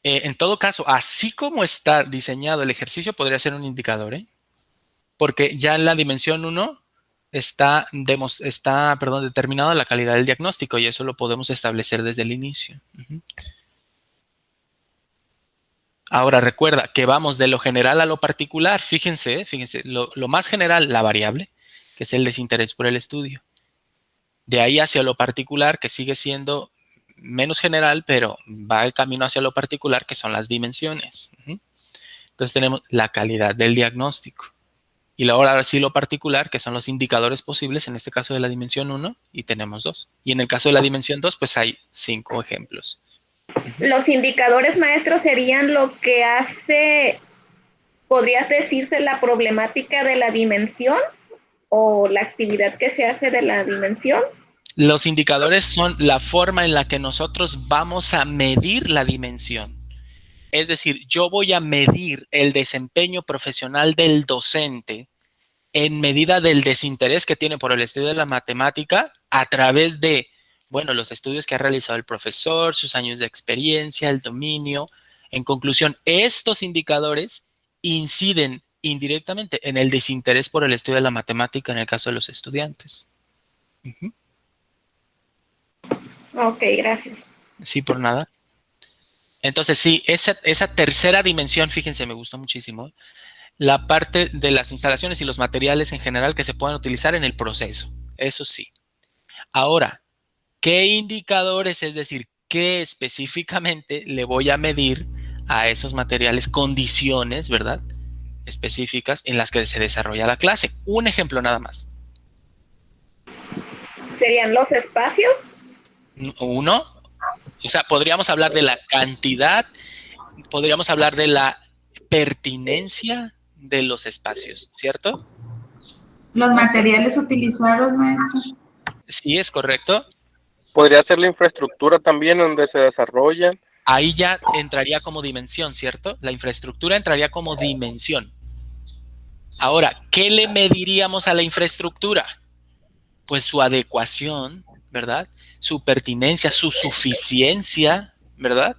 En todo caso, así como está diseñado el ejercicio, podría ser un indicador, ¿eh? Porque ya en la dimensión 1 está determinada la calidad del diagnóstico y eso lo podemos establecer desde el inicio. Ahora recuerda que vamos de lo general a lo particular. Fíjense, lo más general, la variable, que es el desinterés por el estudio. De ahí hacia lo particular, que sigue siendo menos general, pero va el camino hacia lo particular, que son las dimensiones. Entonces tenemos la calidad del diagnóstico. Y ahora sí lo particular, que son los indicadores posibles, en este caso de la dimensión 1, y tenemos 2. Y en el caso de la dimensión 2, pues hay 5 ejemplos. Los indicadores, maestros, serían lo que hace, podrías decirse, la problemática de la dimensión o la actividad que se hace de la dimensión. Los indicadores son la forma en la que nosotros vamos a medir la dimensión. Es decir, yo voy a medir el desempeño profesional del docente en medida del desinterés que tiene por el estudio de la matemática a través de, bueno, los estudios que ha realizado el profesor, sus años de experiencia, el dominio. En conclusión, estos indicadores inciden indirectamente en el desinterés por el estudio de la matemática en el caso de los estudiantes. Ok, gracias. Sí, por nada. Entonces, sí, esa tercera dimensión, fíjense, me gustó muchísimo, la parte de las instalaciones y los materiales en general que se puedan utilizar en el proceso. Eso sí. Ahora, ¿qué indicadores, es decir, qué específicamente le voy a medir a esos materiales, condiciones, ¿verdad?, específicas en las que se desarrolla la clase? Un ejemplo nada más. ¿Serían los espacios? Uno, o sea, podríamos hablar de la cantidad, podríamos hablar de la pertinencia de los espacios, ¿cierto? Los materiales utilizados, maestro. Sí, es correcto. Podría ser la infraestructura también donde se desarrollan. Ahí ya entraría como dimensión, ¿cierto? La infraestructura entraría como dimensión. Ahora, ¿qué le mediríamos a la infraestructura? Pues su adecuación, ¿verdad? Su pertinencia, su suficiencia, ¿verdad?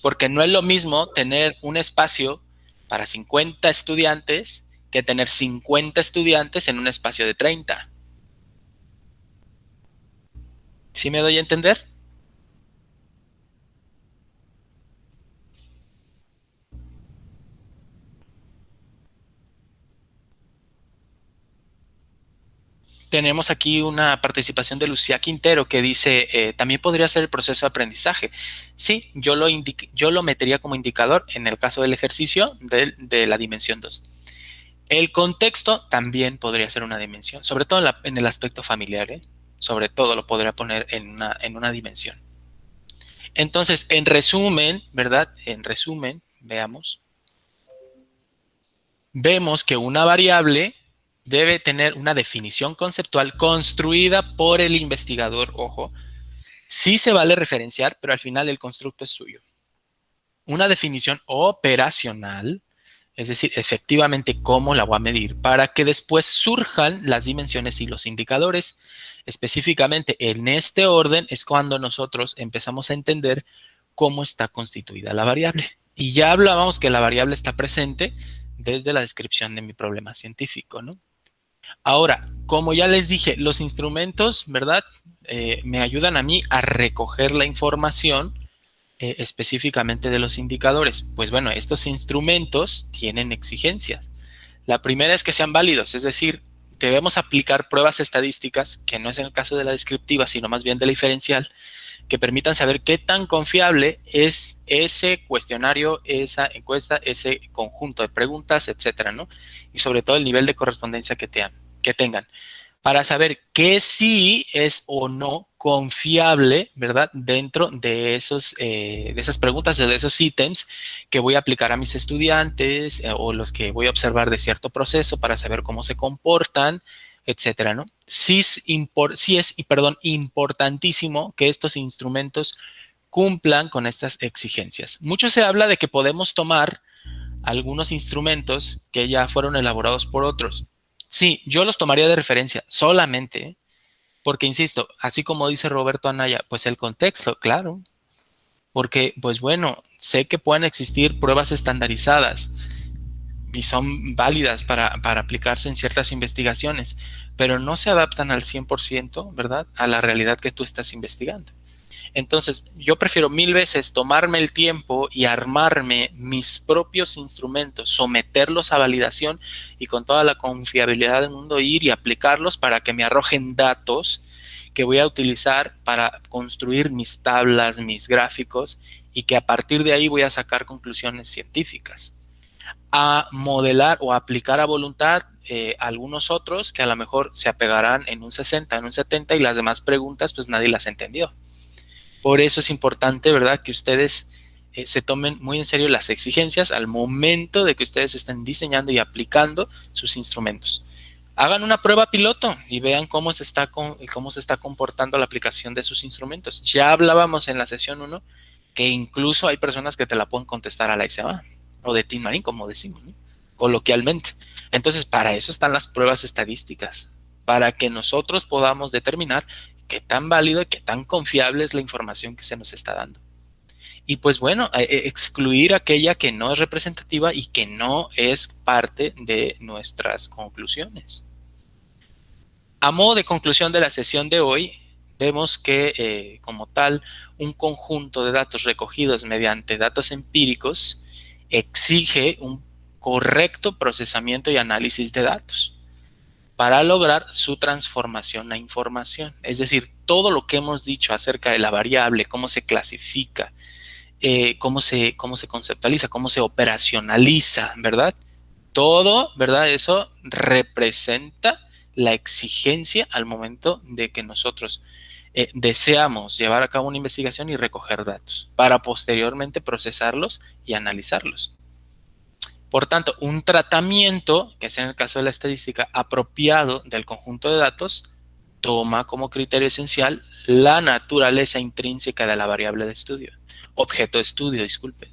Porque no es lo mismo tener un espacio para 50 estudiantes que tener 50 estudiantes en un espacio de 30. ¿Sí me doy a entender? Tenemos aquí una participación de Lucía Quintero que dice, también podría ser el proceso de aprendizaje. Sí, yo lo metería como indicador en el caso del ejercicio de la dimensión 2. El contexto también podría ser una dimensión, sobre todo en el aspecto familiar, ¿eh? Sobre todo lo podría poner en una dimensión. Entonces, en resumen, ¿verdad? En resumen, vemos que una variable debe tener una definición conceptual construida por el investigador, ojo. Sí se vale referenciar, pero al final el constructo es suyo. Una definición operacional, es decir, efectivamente cómo la voy a medir, para que después surjan las dimensiones y los indicadores. Específicamente en este orden es cuando nosotros empezamos a entender cómo está constituida la variable. Y ya hablábamos que la variable está presente desde la descripción de mi problema científico, ¿no? Ahora, como ya les dije, los instrumentos, ¿verdad? Me ayudan a mí a recoger la información específicamente de los indicadores. Pues bueno, estos instrumentos tienen exigencias. La primera es que sean válidos, es decir, debemos aplicar pruebas estadísticas, que no es en el caso de la descriptiva, sino más bien de la diferencial, que permitan saber qué tan confiable es ese cuestionario, esa encuesta, ese conjunto de preguntas, etcétera, ¿no? Y sobre todo el nivel de correspondencia que tengan, para saber qué sí es o no confiable, ¿verdad? Dentro de esas preguntas o de esos ítems que voy a aplicar a mis estudiantes o los que voy a observar de cierto proceso para saber cómo se comportan, etcétera, ¿no? Sí es importantísimo que estos instrumentos cumplan con estas exigencias. Mucho se habla de que podemos tomar algunos instrumentos que ya fueron elaborados por otros. Sí, yo los tomaría de referencia solamente, porque insisto, así como dice Roberto Anaya, pues el contexto, claro, porque pues bueno, sé que pueden existir pruebas estandarizadas y son válidas para aplicarse en ciertas investigaciones, pero no se adaptan al 100%, ¿verdad?, a la realidad que tú estás investigando. Entonces, yo prefiero 1000 veces tomarme el tiempo y armarme mis propios instrumentos, someterlos a validación y con toda la confiabilidad del mundo ir y aplicarlos para que me arrojen datos que voy a utilizar para construir mis tablas, mis gráficos, y que a partir de ahí voy a sacar conclusiones científicas. A modelar o a aplicar a voluntad algunos otros que a lo mejor se apegarán en un 60, en un 70, y las demás preguntas pues nadie las entendió. Por eso es importante, ¿verdad?, que ustedes se tomen muy en serio las exigencias al momento de que ustedes estén diseñando y aplicando sus instrumentos. Hagan una prueba piloto y vean cómo se está comportando la aplicación de sus instrumentos. Ya hablábamos en la sesión 1 que incluso hay personas que te la pueden contestar a la ICEBA o de Tin Marín, como decimos, ¿no?, coloquialmente. Entonces, para eso están las pruebas estadísticas, para que nosotros podamos determinar qué tan válido y qué tan confiable es la información que se nos está dando. Y pues bueno, excluir aquella que no es representativa y que no es parte de nuestras conclusiones. A modo de conclusión de la sesión de hoy, vemos que como tal, un conjunto de datos recogidos mediante datos empíricos exige un correcto procesamiento y análisis de datos para lograr su transformación a información. Es decir, todo lo que hemos dicho acerca de la variable, cómo se clasifica, cómo se conceptualiza, cómo se operacionaliza, ¿verdad? Todo, ¿verdad? Eso representa la exigencia al momento de que nosotros deseamos llevar a cabo una investigación y recoger datos para posteriormente procesarlos y analizarlos. Por tanto, un tratamiento, que sea en el caso de la estadística, apropiado del conjunto de datos, toma como criterio esencial la naturaleza intrínseca de la variable de estudio, objeto de estudio, disculpen.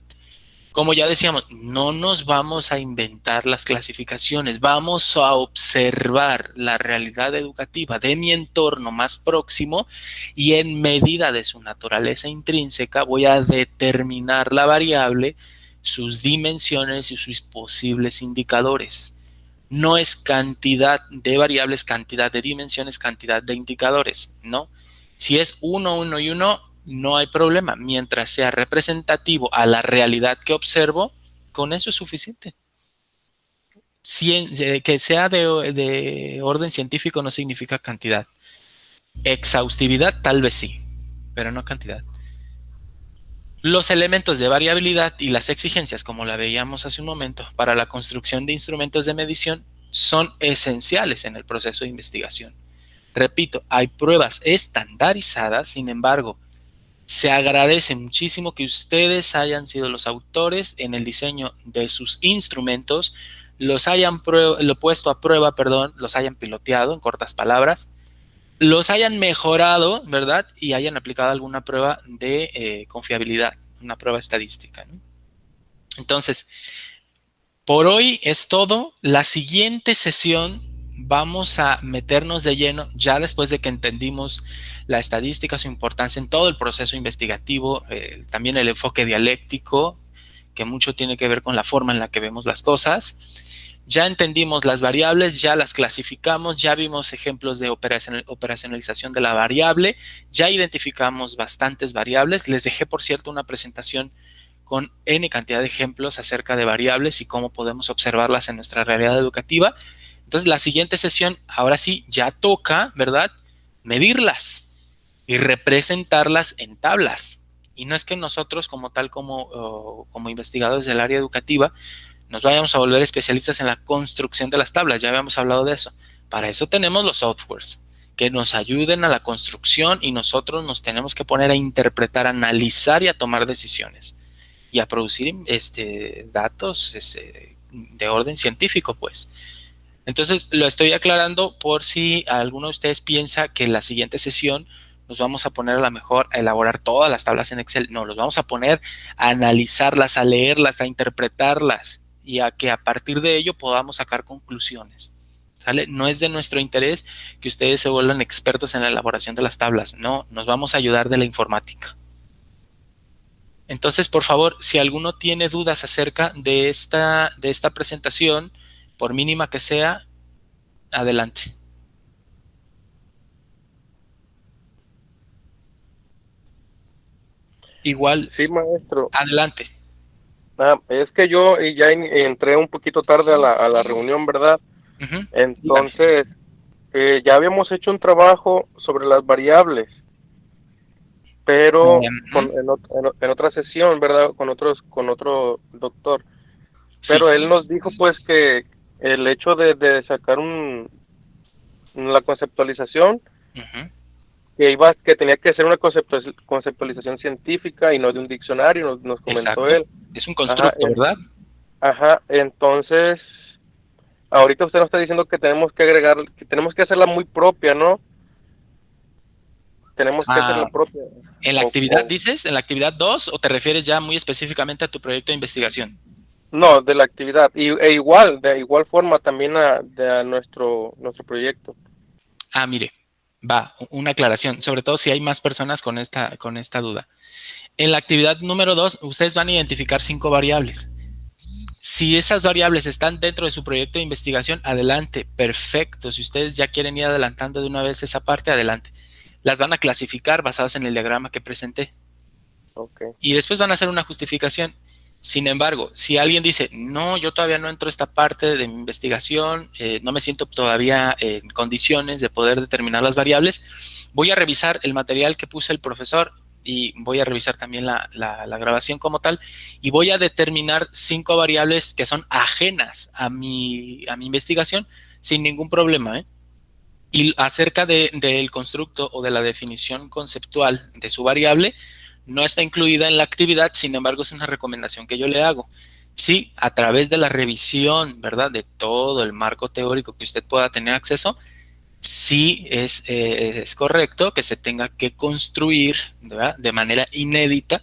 Como ya decíamos, no nos vamos a inventar las clasificaciones, vamos a observar la realidad educativa de mi entorno más próximo y en medida de su naturaleza intrínseca voy a determinar la variable, sus dimensiones y sus posibles indicadores. No es cantidad de variables, cantidad de dimensiones, cantidad de indicadores, ¿no? Si es 1, 1 y 1, no hay problema. Mientras sea representativo a la realidad que observo, con eso es suficiente. Que sea de orden científico no significa cantidad. Exhaustividad tal vez sí, pero no cantidad. Los elementos de variabilidad y las exigencias, como la veíamos hace un momento, para la construcción de instrumentos de medición son esenciales en el proceso de investigación. Repito, hay pruebas estandarizadas, sin embargo, se agradece muchísimo que ustedes hayan sido los autores en el diseño de sus instrumentos, los hayan puesto a prueba, los hayan piloteado, en cortas palabras, los hayan mejorado, ¿verdad? Y hayan aplicado alguna prueba de confiabilidad, una prueba estadística, ¿no? Entonces, por hoy es todo. La siguiente sesión vamos a meternos de lleno, ya después de que entendimos la estadística, su importancia en todo el proceso investigativo, también el enfoque dialéctico, que mucho tiene que ver con la forma en la que vemos las cosas. Ya entendimos las variables, ya las clasificamos, ya vimos ejemplos de operacionalización de la variable, ya identificamos bastantes variables. Les dejé, por cierto, una presentación con N cantidad de ejemplos acerca de variables y cómo podemos observarlas en nuestra realidad educativa. Entonces, la siguiente sesión, ahora sí, ya toca, ¿verdad?, medirlas y representarlas en tablas. Y no es que nosotros, como tal, como investigadores del área educativa, nos vayamos a volver especialistas en la construcción de las tablas. Ya habíamos hablado de eso. Para eso tenemos los softwares que nos ayuden a la construcción y nosotros nos tenemos que poner a interpretar, a analizar y a tomar decisiones y a producir datos de orden científico, pues. Entonces, lo estoy aclarando por si alguno de ustedes piensa que en la siguiente sesión nos vamos a poner a lo mejor a elaborar todas las tablas en Excel. No, los vamos a poner a analizarlas, a leerlas, a interpretarlas y a que a partir de ello podamos sacar conclusiones, ¿sale? No es de nuestro interés que ustedes se vuelvan expertos en la elaboración de las tablas. No, nos vamos a ayudar de la informática. Entonces, por favor, si alguno tiene dudas acerca de esta presentación, por mínima que sea, adelante. igual, Sí, maestro. adelante. Es que yo ya entré un poquito tarde a la reunión, ¿verdad? Ujú. Dígame. Entonces, ya habíamos hecho un trabajo sobre las variables, pero Ujú. en otra sesión, ¿verdad? Con otro doctor. Sí. Pero él nos dijo, pues, que el hecho de sacar la conceptualización, Ujú. que tenía que ser una conceptualización científica y no de un diccionario, nos comentó Exacto. él. Es un Ajá, constructo, ¿verdad? entonces, ahorita usted nos está diciendo que tenemos que agregar, que tenemos que hacerla muy propia, ¿no? Tenemos que hacerla Ah, propia. ¿en la actividad dices? ¿En la actividad 2 o te refieres ya muy específicamente a tu proyecto de investigación? No, de la actividad. De igual forma también a nuestro proyecto. Mire, va, una aclaración, sobre todo si hay más personas con esta duda. En la actividad número 2, ustedes van a identificar 5 variables. Si esas variables están dentro de su proyecto de investigación, adelante, perfecto. Si ustedes ya quieren ir adelantando de una vez esa parte, adelante. Las van a clasificar basadas en el diagrama que presenté. Okay. Y después van a hacer una justificación. Sin embargo, si alguien dice, no, yo todavía no entro a esta parte de mi investigación, no me siento todavía en condiciones de poder determinar las variables, voy a revisar el material que puso el profesor y voy a revisar también la grabación como tal y voy a determinar 5 variables que son ajenas a mi investigación sin ningún problema, ¿eh? Y acerca del constructo o de la definición conceptual de su variable, no está incluida en la actividad, sin embargo, es una recomendación que yo le hago. Sí, a través de la revisión, ¿verdad? De todo el marco teórico que usted pueda tener acceso, sí es correcto que se tenga que construir, ¿verdad? De manera inédita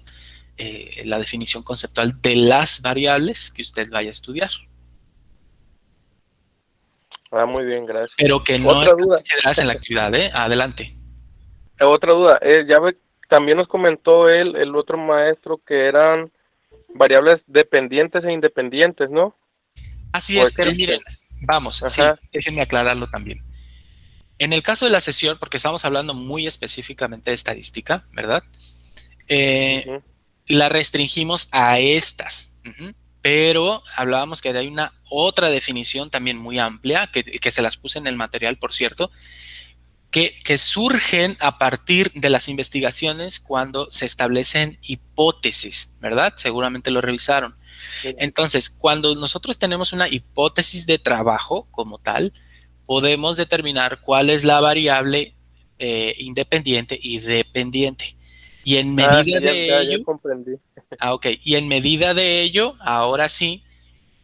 la definición conceptual de las variables que usted vaya a estudiar, Muy bien, gracias. pero que no Otra están duda, consideradas en la actividad, ¿eh? Adelante. otra duda. Ya ve, también nos comentó el otro maestro, que eran variables dependientes e independientes, ¿no? Así ¿O es, pero miren, existen? vamos, sí, Ajá. déjenme aclararlo también. En el caso de la sesión, porque estamos hablando muy específicamente de estadística, ¿verdad? Eh, Ujú. la restringimos a estas, pero hablábamos que hay una otra definición también muy amplia, que se las puse en el material, por cierto, que surgen a partir de las investigaciones cuando se establecen hipótesis, ¿verdad? Seguramente lo revisaron. Sí. Entonces, cuando nosotros tenemos una hipótesis de trabajo como tal, podemos determinar cuál es la variable independiente y dependiente. Y en medida Sí, de ya ello, comprendí. ok, y en medida de ello, ahora sí,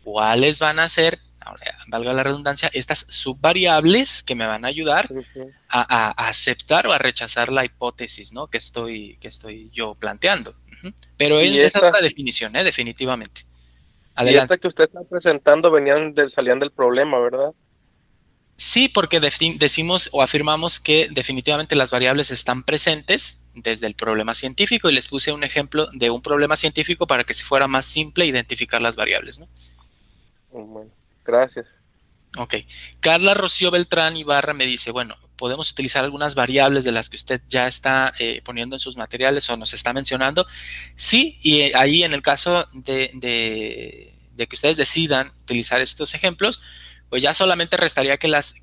cuáles van a ser, ahora, valga la redundancia, estas subvariables que me van a ayudar Ujú. a aceptar o a rechazar la hipótesis, ¿no? Que estoy yo planteando. Pero Y esa es esta, otra definición, ¿eh? Definitivamente. y esta Adelante. que usted está presentando salían del problema, ¿verdad? Sí, porque decimos o afirmamos que definitivamente las variables están presentes desde el problema científico y les puse un ejemplo de un problema científico para que si fuera más simple identificar las variables, ¿no? Bueno, gracias. Ok. Carla Rocío Beltrán Ibarra me dice, bueno, podemos utilizar algunas variables de las que usted ya está poniendo en sus materiales o nos está mencionando. Sí, y ahí en el caso de que ustedes decidan utilizar estos ejemplos, pues ya solamente restaría que las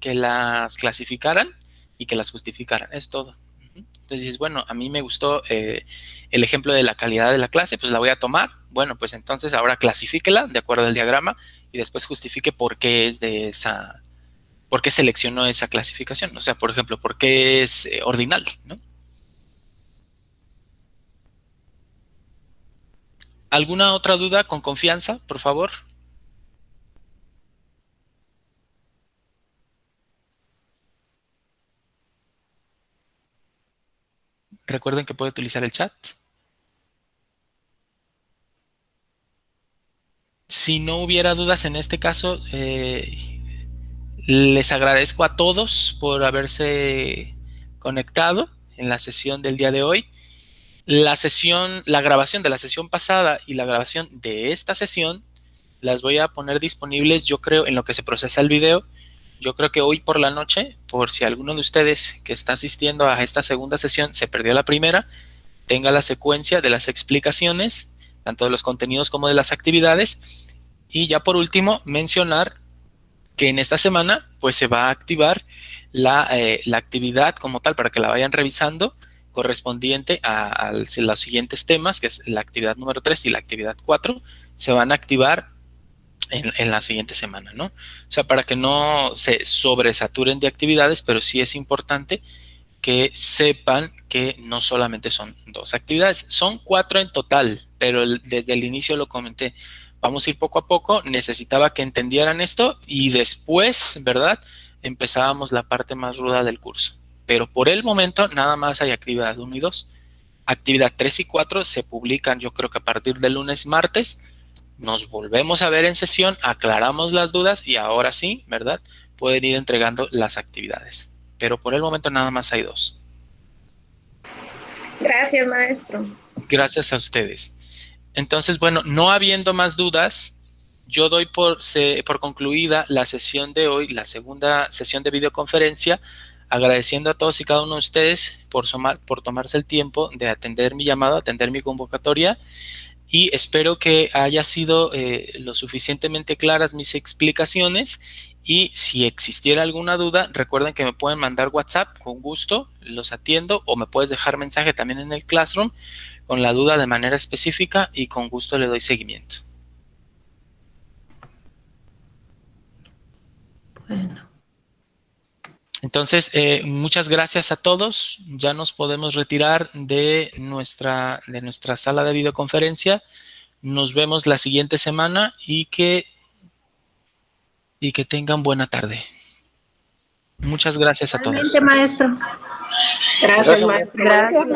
clasificaran y que las justificaran. Es todo. Entonces dices, bueno, a mí me gustó el ejemplo de la calidad de la clase, pues la voy a tomar. Bueno, pues entonces ahora clasifíquela de acuerdo al diagrama y después justifique por qué es de esa, por qué seleccionó esa clasificación. O sea, por ejemplo, por qué es ordinal, ¿no? ¿Alguna otra duda con confianza, por favor? Recuerden que puede utilizar el chat. Si no hubiera dudas en este caso, les agradezco a todos por haberse conectado en la sesión del día de hoy. La grabación de la sesión pasada y la grabación de esta sesión las voy a poner disponibles, yo creo, en lo que se procesa el video. Yo creo que hoy por la noche, por si alguno de ustedes que está asistiendo a esta segunda sesión se perdió la primera, tenga la secuencia de las explicaciones, tanto de los contenidos como de las actividades. Y ya por último, mencionar que en esta semana pues se va a activar la actividad como tal para que la vayan revisando, correspondiente a los siguientes temas, que es la actividad número 3 y la actividad 4, se van a activar en la siguiente semana, ¿no? O sea, para que no se sobresaturen de actividades, pero sí es importante que sepan que no solamente son 2 actividades, son 4 en total, pero desde el inicio lo comenté. Vamos a ir poco a poco, necesitaba que entendieran esto y después, ¿verdad? Empezábamos la parte más ruda del curso. Pero por el momento nada más hay actividad 1 y 2. Actividad 3 y 4 se publican yo creo que a partir del lunes, martes. Nos volvemos a ver en sesión, aclaramos las dudas y ahora sí, ¿verdad? Pueden ir entregando las actividades. Pero por el momento nada más hay 2. Gracias, maestro. Gracias a ustedes. Entonces, bueno, no habiendo más dudas, yo doy por concluida la sesión de hoy, la segunda sesión de videoconferencia, agradeciendo a todos y cada uno de ustedes por tomarse el tiempo de atender mi llamado, atender mi convocatoria, y espero que haya sido lo suficientemente claras mis explicaciones, y si existiera alguna duda, recuerden que me pueden mandar WhatsApp, con gusto los atiendo, o me puedes dejar mensaje también en el Classroom con la duda de manera específica y con gusto le doy seguimiento. Bueno. Entonces, muchas gracias a todos. Ya nos podemos retirar de nuestra sala de videoconferencia. Nos vemos la siguiente semana y que tengan buena tarde. Muchas gracias a todos. Igualmente, maestro. Gracias, maestro. Gracias.